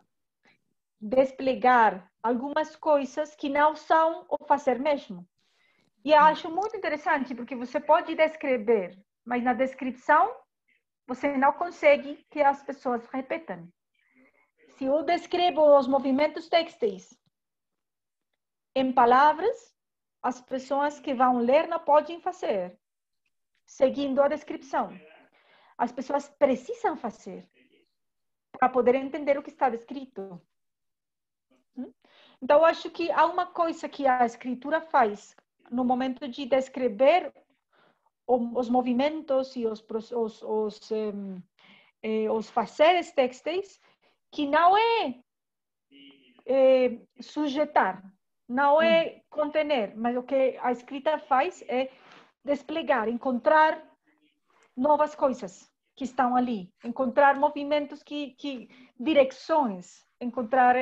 desplegar algumas coisas que não são o fazer mesmo. E eu acho muito interessante, porque você pode descrever, mas na descrição você não consegue que as pessoas repetam. Se eu descrevo os movimentos têxteis em palavras, as pessoas que vão ler não podem fazer, seguindo a descrição. As pessoas precisam fazer para poder entender o que está descrito. Então, eu acho que há uma coisa que a escritura faz no momento de descrever os movimentos e os fazeres têxteis, que não é sujeitar, não é contener, mas o que a escrita faz é desplegar, encontrar novas coisas que estão ali, encontrar movimentos direções, encontrar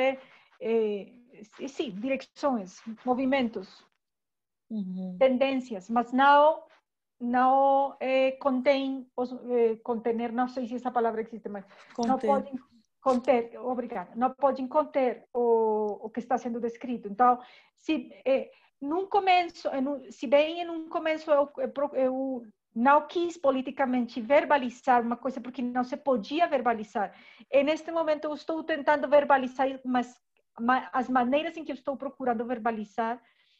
direções, movimentos, tendências, mas não contém, contener, não sei se essa palavra existe, mas não podem conter, obrigada, não podem conter o que está sendo descrito. Então, se bem em um começo eu não quis politicamente verbalizar uma coisa porque não se podia verbalizar, e neste momento eu estou tentando verbalizar, mas as maneiras em que eu estou procurando verbalizar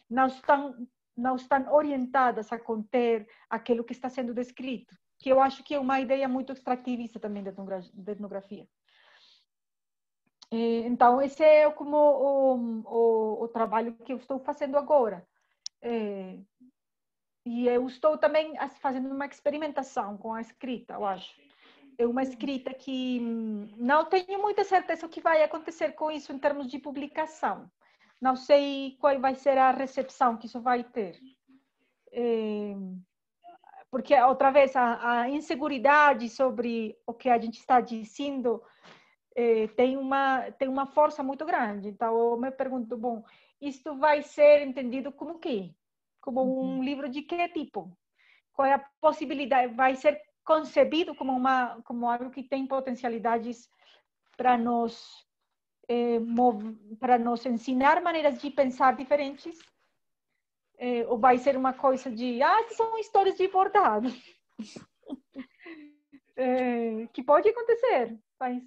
não estão orientadas a conter aquilo que está sendo descrito, que eu acho que é uma ideia muito extrativista também da etnografia. Então, esse é como o trabalho que eu estou fazendo agora. E eu estou também fazendo uma experimentação com a escrita, eu acho. É uma escrita que não tenho muita certeza o que vai acontecer com isso em termos de publicação. Não sei qual vai ser a recepção que isso vai ter. Porque, outra vez, a inseguridade sobre o que a gente está dizendo tem uma força muito grande. Então, eu me pergunto, bom, isto vai ser entendido como o quê? Como um livro de que tipo? Qual é a possibilidade? Vai ser concebido como algo que tem potencialidades para nos ensinar maneiras de pensar diferentes? Ou vai ser uma coisa de, são histórias de bordado? Que pode acontecer, mas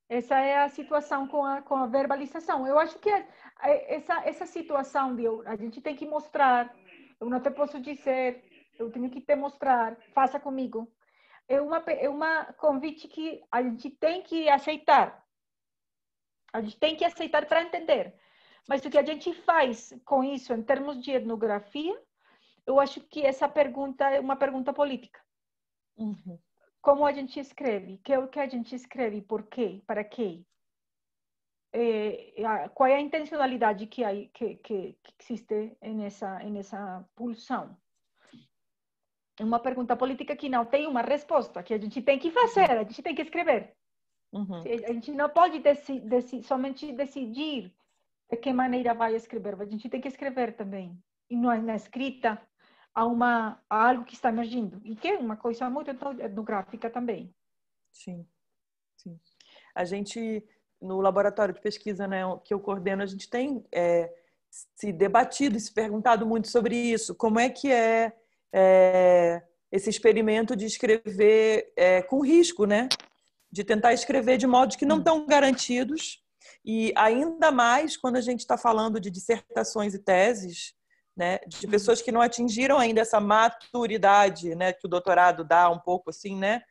essa é a situação com a verbalização. Eu acho que essa situação de a gente tem que mostrar, eu não te posso dizer, eu tenho que te mostrar, faça comigo. É uma convite que a gente tem que aceitar. A gente tem que aceitar para entender. Mas o que a gente faz com isso em termos de etnografia, eu acho que essa pergunta é uma pergunta política. Como a gente escreve? Que é o que a gente escreve? Por quê? Para quê? Qual é a intencionalidade que existe nessa pulsão? É uma pergunta política que não tem uma resposta, que a gente tem que fazer, a gente tem que escrever. A gente não pode somente decidir de que maneira vai escrever, a gente tem que escrever também. E na escrita há algo que está emergindo, e que é uma coisa muito etnográfica também. Sim, sim. A gente, no laboratório de pesquisa, né, que eu coordeno, a gente tem se debatido e se perguntado muito sobre isso. Como é que esse experimento de escrever com risco, né? de tentar escrever de modos que não estão garantidos, e ainda mais quando a gente está falando de dissertações e teses, né, de pessoas que não atingiram ainda essa maturidade, né, que o doutorado dá um pouco assim, né?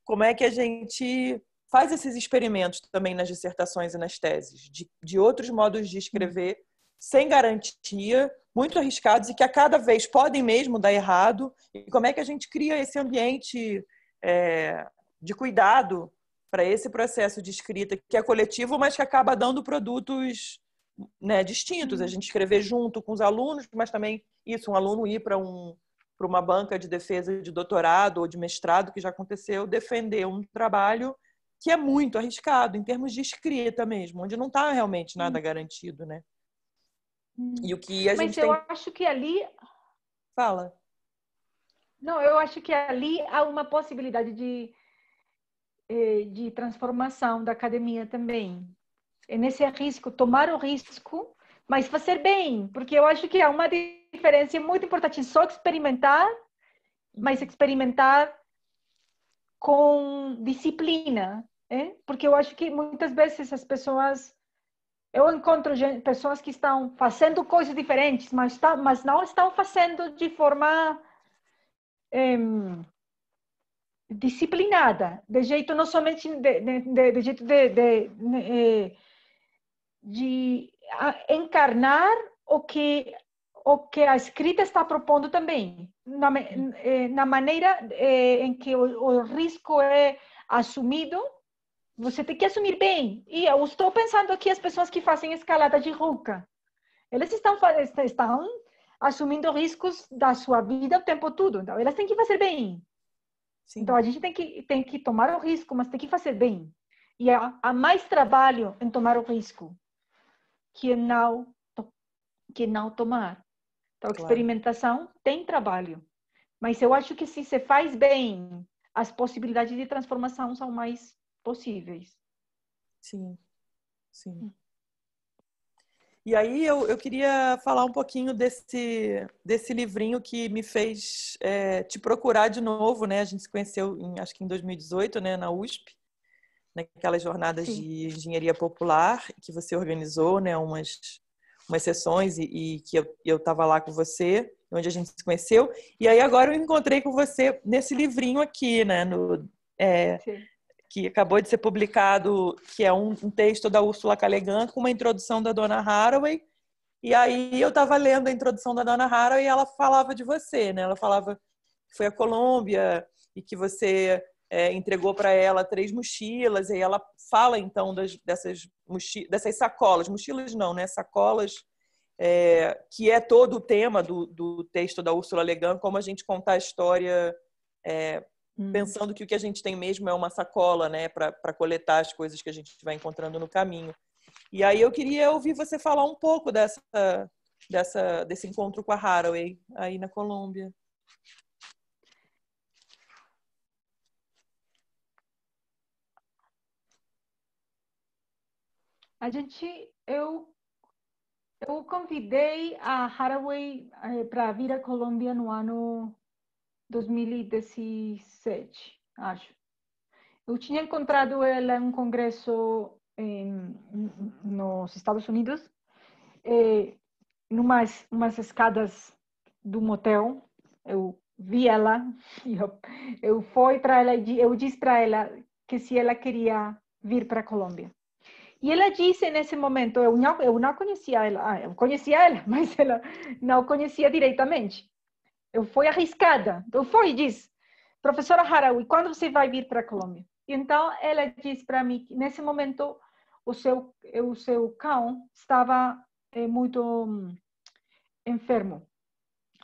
Como é que a gente faz esses experimentos também nas dissertações e nas teses, de outros modos de escrever, sem garantia, muito arriscados e que a cada vez podem mesmo dar errado, e como é que a gente cria esse ambiente de cuidado para esse processo de escrita que é coletivo, mas que acaba dando produtos, né, distintos. A gente escrever junto com os alunos, mas também um aluno ir para uma banca de defesa de doutorado ou de mestrado, que já aconteceu, defender um trabalho que é muito arriscado em termos de escrita mesmo, onde não está realmente nada garantido, né? E o que a Mas gente eu tem... acho que ali... Fala. Não, eu acho que ali há uma possibilidade de transformação da academia também. É nesse risco, tomar o risco, mas fazer bem, porque eu acho que há uma diferença muito importante, só experimentar, mas experimentar com disciplina, porque eu acho que muitas vezes as pessoas, eu encontro pessoas que estão fazendo coisas diferentes, mas não estão fazendo de forma disciplinada, de jeito não somente de jeito de encarnar o que a escrita está propondo também, na maneira em que o risco é assumido, você tem que assumir bem. E eu estou pensando aqui as pessoas que fazem escalada de roca, elas estão assumindo riscos da sua vida o tempo todo, então elas têm que fazer bem. Sim. Então a gente tem que tomar o risco, mas tem que fazer bem. E há mais trabalho em tomar o risco que não tomar. Então, a experimentação tem trabalho. Mas eu acho que se você faz bem, as possibilidades de transformação são mais possíveis. Sim, sim. E aí eu queria falar um pouquinho desse livrinho que me fez te procurar de novo, né? A gente se conheceu, acho que em 2018, né, na USP, naquelas jornadas Sim. de engenharia popular que você organizou, né, umas sessões e que eu estava lá com você, onde a gente se conheceu. E aí agora eu encontrei com você nesse livrinho aqui, né, que acabou de ser publicado, que é um texto da Ursula K. Le Guin com uma introdução da Donna Haraway. E aí eu estava lendo a introdução da Donna Haraway e ela falava de você, né? Ela falava que foi à Colômbia e que você entregou para ela 3 mochilas, e ela fala então dessas sacolas, mochilas não, né? Sacolas, que é todo o tema do texto da Ursula Le Guin, como a gente contar a história pensando que o que a gente tem mesmo é uma sacola, né, para coletar as coisas que a gente vai encontrando no caminho. E aí eu queria ouvir você falar um pouco desse encontro com a Haraway aí na Colômbia. Eu convidei a Haraway para vir à Colômbia no ano 2017, acho. Eu tinha encontrado ela em um congresso nos Estados Unidos, umas escadas do motel. Eu vi ela e eu fui para ela e eu disse para ela que se ela queria vir para a Colômbia. E ela disse nesse momento, eu não conhecia ela, eu conhecia ela, mas ela não conhecia diretamente. Eu fui arriscada. Eu fui e disse, professora Haraway, quando você vai vir para a Colômbia? Então, ela disse para mim que nesse momento o seu cão estava muito enfermo.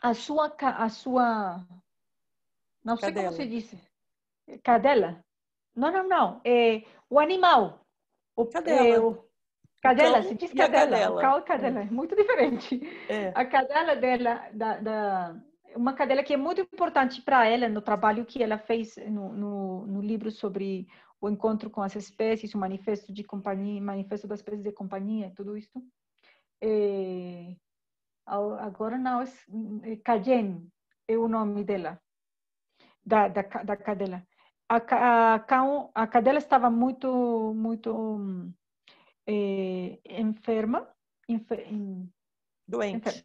A sua, não sei como se diz, cadela? Não. O animal. Cadela. Cadela, se diz cadela. O cão cadela. é cadela, é muito diferente. A cadela dela, uma cadela que é muito importante para ela no trabalho que ela fez no livro sobre o encontro com as espécies, o manifesto de companhia, manifesto das espécies de companhia, tudo isso. Agora não, Cayenne é o nome dela, da cadela. a cadela estava muito enferma, Doente.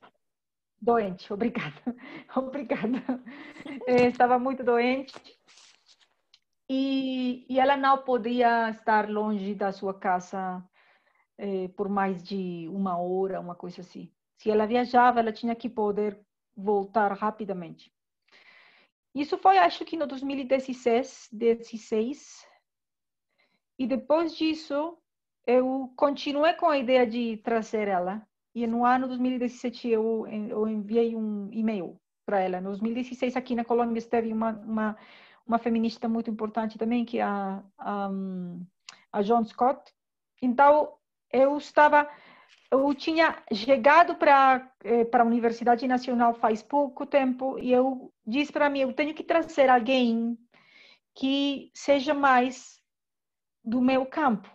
doente, obrigada, obrigada. Estava muito doente e ela não podia estar longe da sua casa por mais de 1 hora, uma coisa assim. Se ela viajava, ela tinha que poder voltar rapidamente. Isso foi, acho que no 2016. E depois disso, eu continuei com a ideia de trazer ela. E no ano 2017, eu enviei um e-mail para ela. No 2016, aqui na Colômbia, esteve uma feminista muito importante também, que é a John Scott. Então, eu tinha chegado para a Universidade Nacional faz pouco tempo e eu disse para mim, eu tenho que trazer alguém que seja mais do meu campo,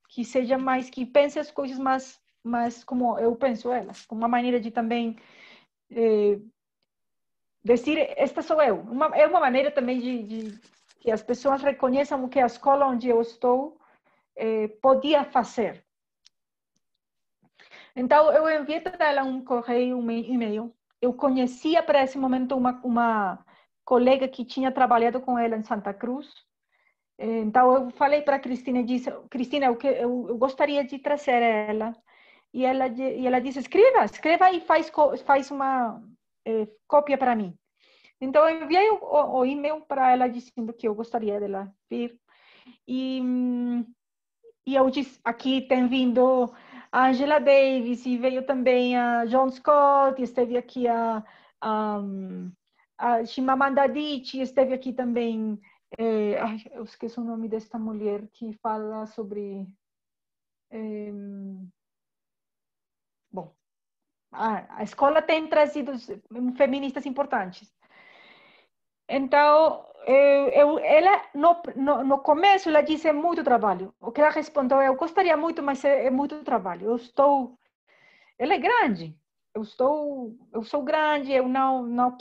que seja mais, que pense as coisas mais como eu penso elas, com uma maneira de também dizer, esta sou eu. É uma maneira também de que as pessoas reconheçam o que a escola onde eu estou podia fazer. Então, eu enviei para ela um correio, um e-mail. Eu conhecia para esse momento uma colega que tinha trabalhado com ela em Santa Cruz. Então, eu falei para a Cristina e disse, Cristina, eu gostaria de trazer ela. E ela disse, escreva e faz uma cópia para mim. Então, eu enviei o e-mail para ela dizendo que eu gostaria dela vir. E eu disse, aqui tem vindo a Angela Davis e veio também a John Scott, e esteve aqui a Chimamanda Adichie, esteve aqui também, eu esqueci o nome desta mulher que fala sobre... bom, a escola tem trazido feministas importantes. Então, ela, no começo, ela disse, é muito trabalho. O que ela respondeu, eu gostaria muito, mas é muito trabalho. Ela é grande. Eu sou grande, eu não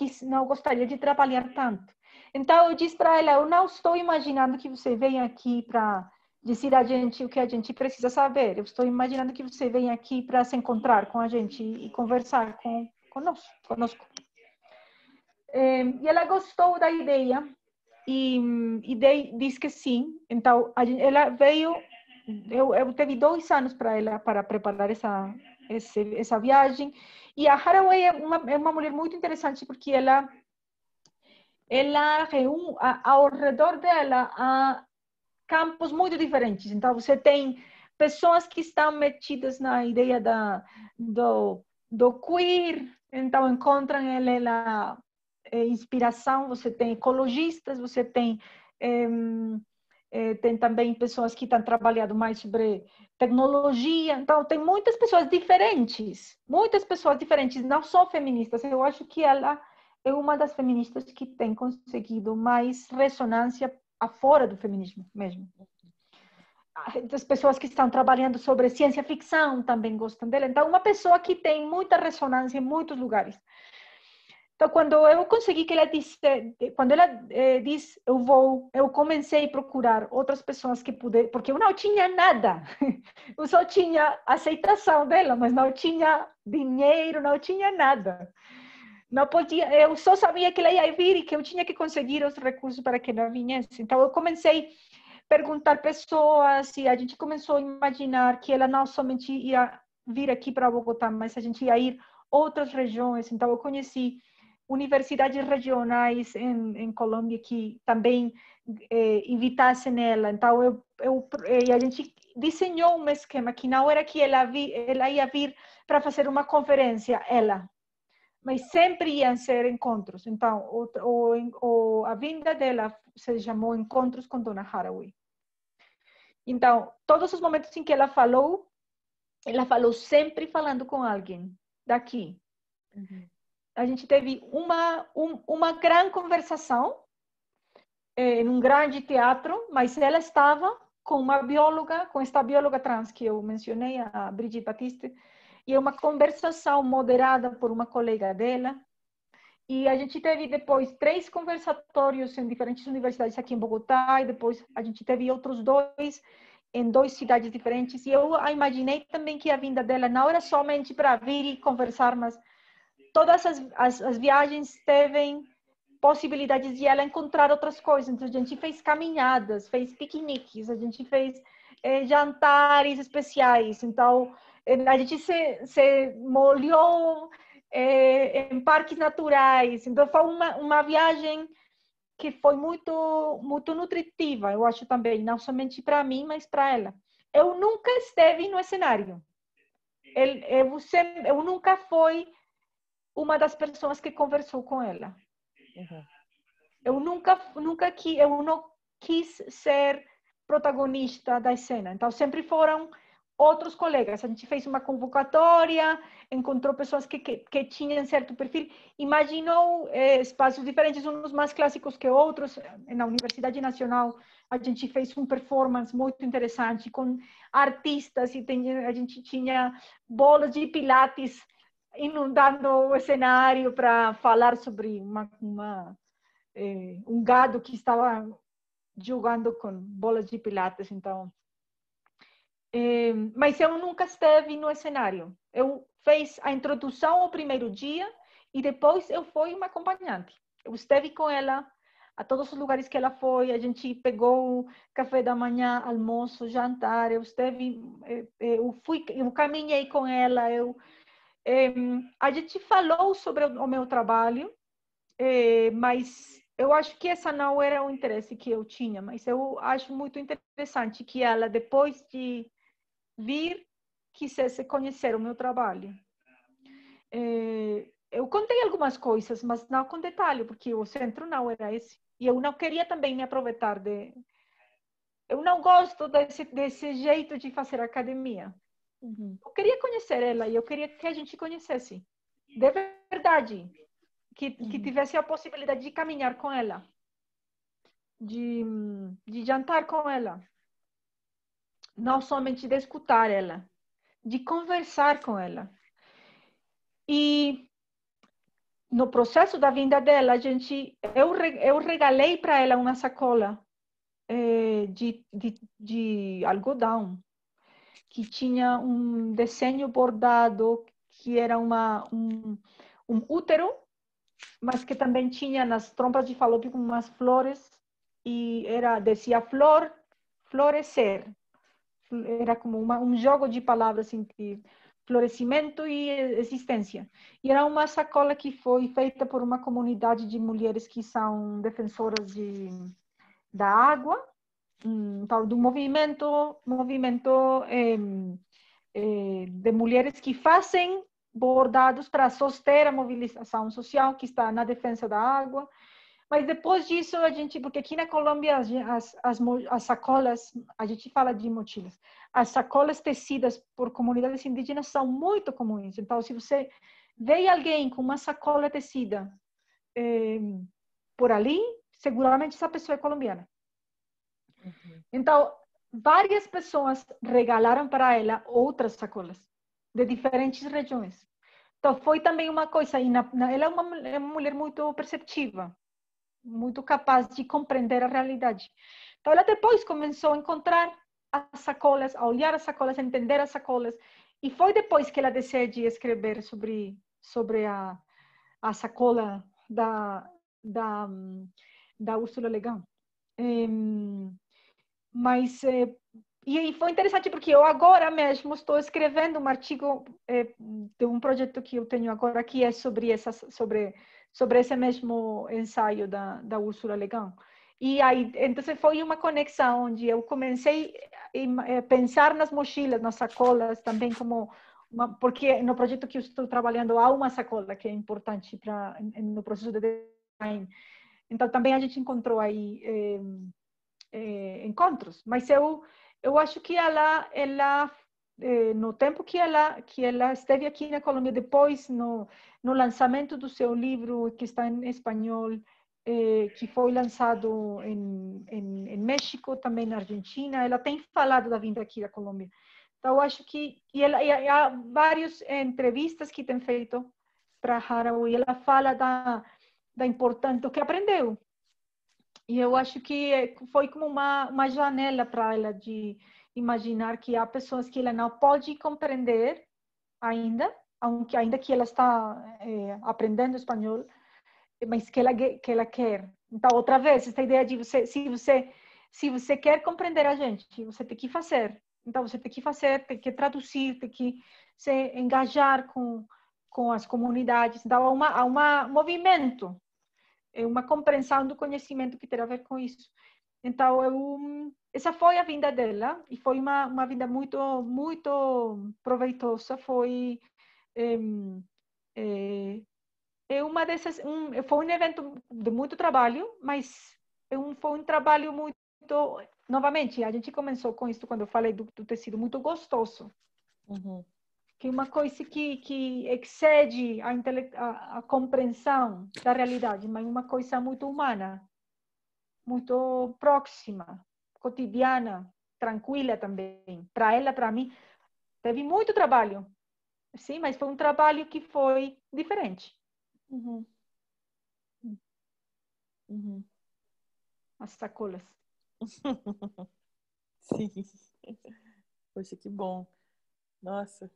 gostaria de trabalhar tanto. Então, eu disse para ela, eu não estou imaginando que você venha aqui para dizer a gente o que a gente precisa saber. Eu estou imaginando que você venha aqui para se encontrar com a gente e conversar conosco. E ela gostou da ideia e disse que sim. Então, ela veio, eu teve 2 anos para ela para preparar essa viagem. E a Haraway é uma mulher muito interessante porque ela reúne ao redor dela a campos muito diferentes. Então, você tem pessoas que estão metidas na ideia do queer, então encontram ela inspiração. Você tem ecologistas, você tem também pessoas que estão trabalhando mais sobre tecnologia. Então, tem muitas pessoas diferentes, não só feministas. Eu acho que ela é uma das feministas que tem conseguido mais ressonância afora do feminismo mesmo. As pessoas que estão trabalhando sobre ciência ficção também gostam dela. Então, uma pessoa que tem muita ressonância em muitos lugares. Então, quando eu consegui que ela disse, quando ela disse, eu comecei a procurar outras pessoas que pudessem, porque eu não tinha nada. Eu só tinha aceitação dela, mas não tinha dinheiro, não tinha nada. Não podia, eu só sabia que ela ia vir e que eu tinha que conseguir os recursos para que ela viesse. Então, eu comecei a perguntar pessoas e a gente começou a imaginar que ela não somente ia vir aqui para Bogotá, mas a gente ia ir a outras regiões. Então, eu conheci universidades regionais em Colômbia que também invitassem ela. Então, a gente desenhou um esquema que não era que ela ia vir para fazer uma conferência, mas sempre iam ser encontros. Então, a vinda dela se chamou Encontros com Dona Haraway. Então, todos os momentos em que ela falou sempre falando com alguém daqui. Uhum. A gente teve uma grande conversação em um grande teatro, mas ela estava com esta bióloga trans que eu mencionei, a Brigitte Batiste, e uma conversação moderada por uma colega dela. E a gente teve depois 3 conversatórios em diferentes universidades aqui em Bogotá, e depois a gente teve outros 2 em 2 cidades diferentes. E eu imaginei também que a vinda dela não era somente para vir e conversar, mas todas as viagens teve possibilidades de ela encontrar outras coisas. Então, a gente fez caminhadas, fez piqueniques, a gente fez jantares especiais. Então, a gente se molhou em parques naturais. Então, foi uma viagem que foi muito nutritiva, eu acho também, não somente para mim, mas para ela. Eu nunca esteve no cenário. Eu nunca fui uma das pessoas que conversou com ela. Uhum. Eu não quis ser protagonista da cena. Então, sempre foram outros colegas. A gente fez uma convocatória, encontrou pessoas que tinham certo perfil, imaginou espaços diferentes, uns mais clássicos que outros. Na Universidade Nacional, a gente fez um performance muito interessante com artistas, e a gente tinha bolas de pilates inundando o cenário para falar sobre um gado que estava jogando com bolas de pilates. Então, mas eu nunca esteve no cenário. Eu fiz a introdução o primeiro dia e depois eu fui uma acompanhante. Eu esteve com ela a todos os lugares que ela foi. A gente pegou café da manhã, almoço, jantar. Eu caminhei com ela. A gente falou sobre o meu trabalho, mas eu acho que essa não era o interesse que eu tinha. Mas eu acho muito interessante que ela, depois de vir, quisesse conhecer o meu trabalho. Eu contei algumas coisas, mas não com detalhe, porque o centro não era esse. E eu não queria também me aproveitar de... Eu não gosto desse jeito de fazer academia. Uhum. Eu queria conhecer ela e eu queria que a gente conhecesse. De verdade. Que tivesse a possibilidade de caminhar com ela. De jantar com ela. Não somente de escutar ela. De conversar com ela. E no processo da vinda dela, eu regalei para ela uma sacola de algodão, que tinha um desenho bordado, que era um útero, mas que também tinha nas trompas de falópio umas flores, e decía florescer. Era como um jogo de palavras assim, que florescimento e existência. E era uma sacola que foi feita por uma comunidade de mulheres que são defensoras da água, tal, do movimento de mulheres que fazem bordados para soster a mobilização social que está na defesa da água. Mas depois disso, porque aqui na Colômbia, as sacolas, a gente fala de mochilas, as sacolas tecidas por comunidades indígenas são muito comuns. Então, se você vê alguém com uma sacola tecida por ali, seguramente essa pessoa é colombiana. Uhum. Então, várias pessoas regalaram para ela outras sacolas de diferentes regiões. Então, foi também uma coisa, ela é uma mulher muito perceptiva, muito capaz de compreender a realidade. Então, ela depois começou a encontrar as sacolas, a olhar as sacolas, a entender as sacolas, e foi depois que ela decidiu escrever sobre a sacola da Úrsula Le Guin. Mas e foi interessante porque eu agora mesmo estou escrevendo um artigo de um projeto que eu tenho agora, que é sobre esse mesmo ensaio da Úrsula Le Guin. E aí, então foi uma conexão onde eu comecei a pensar nas mochilas, nas sacolas, também porque no projeto que eu estou trabalhando há uma sacola que é importante no processo de design. Então também a gente encontrou aí encontros, mas eu acho que ela no tempo que ela esteve aqui na Colômbia, depois no lançamento do seu livro, que está em espanhol, que foi lançado em México, também na Argentina, ela tem falado da vinda aqui da Colômbia. Então, eu acho que e há várias entrevistas que tem feito para Harawi, ela fala da importância do que aprendeu. E eu acho que foi como uma janela para ela de imaginar que há pessoas que ela não pode compreender ainda que ela está aprendendo espanhol, mas que ela quer. Então, outra vez, essa ideia de se você quer compreender a gente, você tem que fazer. Então, você tem que fazer, tem que traduzir, tem que se engajar com as comunidades. Então, há um movimento, é uma compreensão do conhecimento que tem a ver com isso. Então, essa foi a vinda dela e foi uma vinda muito, muito proveitosa. Foi uma dessas, foi um evento de muito trabalho, mas foi um trabalho muito, novamente, a gente começou com isso quando eu falei do tecido, muito gostoso. Uhum. Que é uma coisa que excede a compreensão da realidade, mas uma coisa muito humana, muito próxima, cotidiana, tranquila também. Para ela, para mim, teve muito trabalho, sim, mas foi um trabalho que foi diferente. Uhum. Uhum. As sacolas. Sim. Poxa, que bom. Nossa.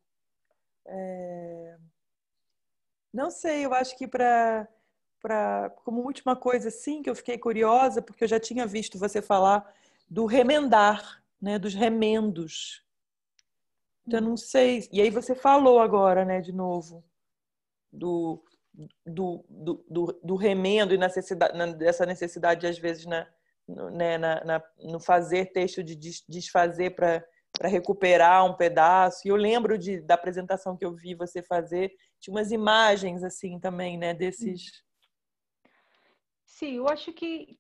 Não sei, eu acho que como última coisa, assim, que eu fiquei curiosa, porque eu já tinha visto você falar do remendar, né, dos remendos. Então, eu não sei. E aí você falou agora, né, de novo, do, do remendo e dessa necessidade, às vezes, né, no fazer texto de desfazer para recuperar um pedaço. E eu lembro da apresentação que eu vi você fazer, tinha umas imagens assim também, né, desses. Sim, eu acho que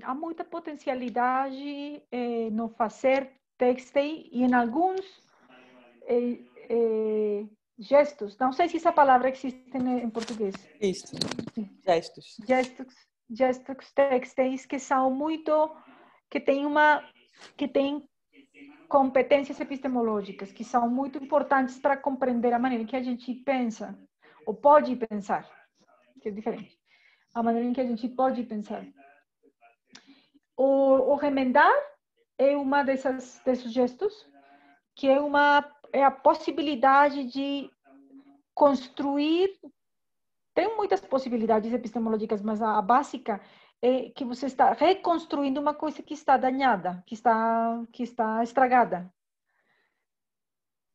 há muita potencialidade no fazer textil e em alguns eh, eh, gestos. Não sei se essa palavra existe em português. Isso, gestos. Gestos textis que são muito, que têm competências epistemológicas que são muito importantes para compreender a maneira que a gente pensa ou pode pensar, que é diferente. A maneira em que a gente pode pensar. O remendar é uma desses gestos, que é a possibilidade de construir. Tem muitas possibilidades epistemológicas, mas a básica é que você está reconstruindo uma coisa que está danhada, que está estragada.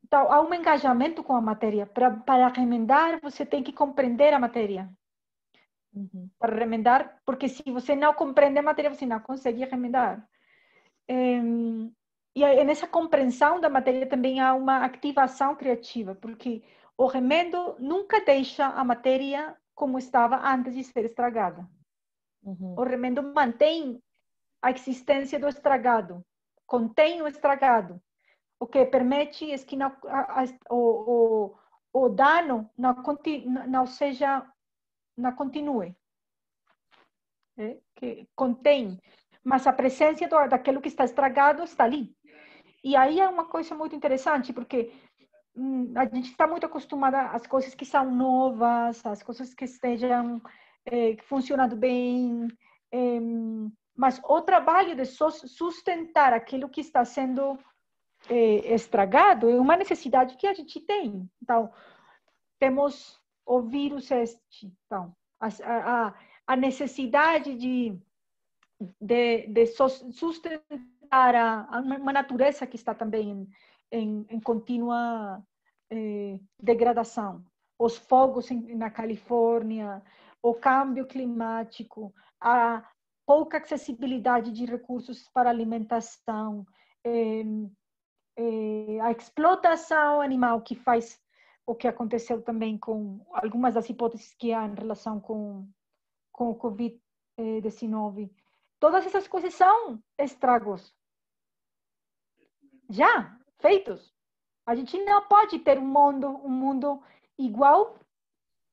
Então, há um engajamento com a matéria. Para remendar, você tem que compreender a matéria. Uhum. Para remendar, porque se você não compreende a matéria, você não consegue remendar. E nessa compreensão da matéria também há uma ativação criativa, porque o remendo nunca deixa a matéria como estava antes de ser estragada. Uhum. O remendo mantém a existência do estragado, contém o estragado, o que permite é que o dano não seja, não continue. Que contém, mas a presença daquilo que está estragado está ali. E aí é uma coisa muito interessante, porque a gente está muito acostumada às coisas que são novas, às coisas que estejam funcionando bem, mas o trabalho de sustentar aquilo que está sendo estragado é uma necessidade que a gente tem. Então, temos o vírus este, então, a necessidade de sustentar uma natureza que está também em contínua degradação. Os fogos na Califórnia, o câmbio climático, a pouca acessibilidade de recursos para alimentação, a explotação animal que faz o que aconteceu também com algumas das hipóteses que há em relação com o Covid-19. Todas essas coisas são estragos já feitos. A gente não pode ter um mundo igual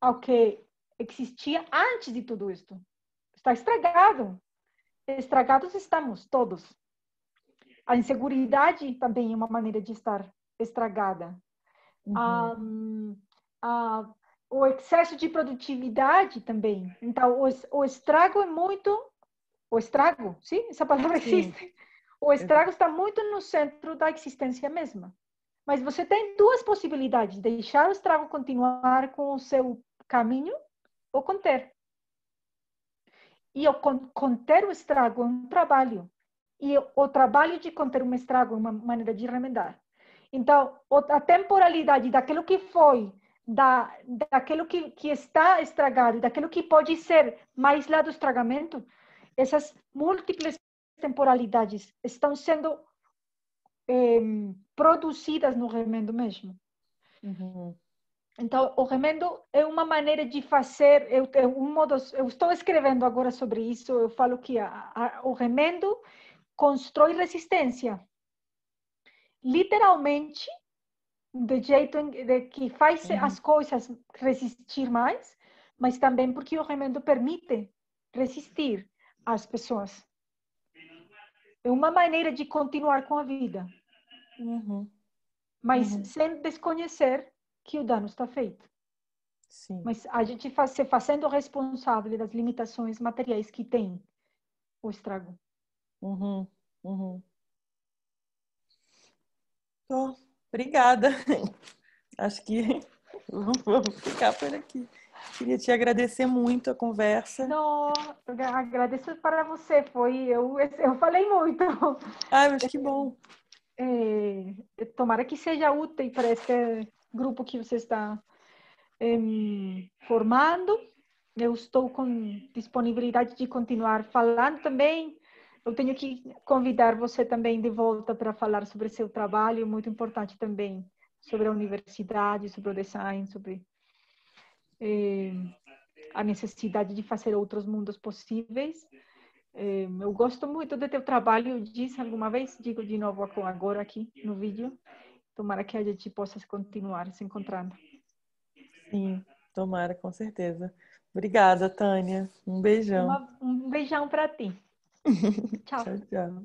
ao que existia antes de tudo isso. Está estragado. Estragados estamos todos. A inseguridade também é uma maneira de estar estragada. Uhum. o excesso de produtividade também. Então, o estrago é muito... O estrago, sim? Essa palavra Sim, existe. O estrago está muito no centro da existência mesma. Mas você tem duas possibilidades: deixar o estrago continuar com o seu caminho ou conter. E o conter o estrago é um trabalho. E o trabalho de conter um estrago é uma maneira de remendar. Então, a temporalidade daquilo que foi, daquilo que está estragado, daquilo que pode ser mais lá do estragamento, essas múltiplas temporalidades estão sendo produzidas no remendo mesmo. uhum, Então, o remendo é uma maneira de fazer. Eu estou escrevendo agora sobre isso. Eu falo que o remendo constrói resistência, literalmente, do jeito de que faz uhum, as coisas resistir mais, mas também porque o remendo permite resistir às pessoas. É uma maneira de continuar com a vida, uhum, mas uhum. sem desconhecer que o dano está feito. Sim. Mas a gente se fazendo responsável das limitações materiais que tem o estrago. Uhum, uhum. Tô, obrigada. Acho que vamos ficar por aqui. Queria te agradecer muito a conversa. Não, agradeço para você. Eu falei muito. Ah, mas que bom. Tomara que seja útil para este grupo que você está formando. Eu estou com disponibilidade de continuar falando também. Eu tenho que convidar você também de volta para falar sobre seu trabalho, muito importante também, sobre a universidade, sobre o design, sobre a necessidade de fazer outros mundos possíveis. Eu gosto muito do teu trabalho, eu disse alguma vez, digo de novo agora aqui no vídeo. Tomara que a gente possa continuar se encontrando. Sim, tomara, com certeza. Obrigada, Tânia. Um beijão. Um beijão para ti. Tchau. Tchau, tchau.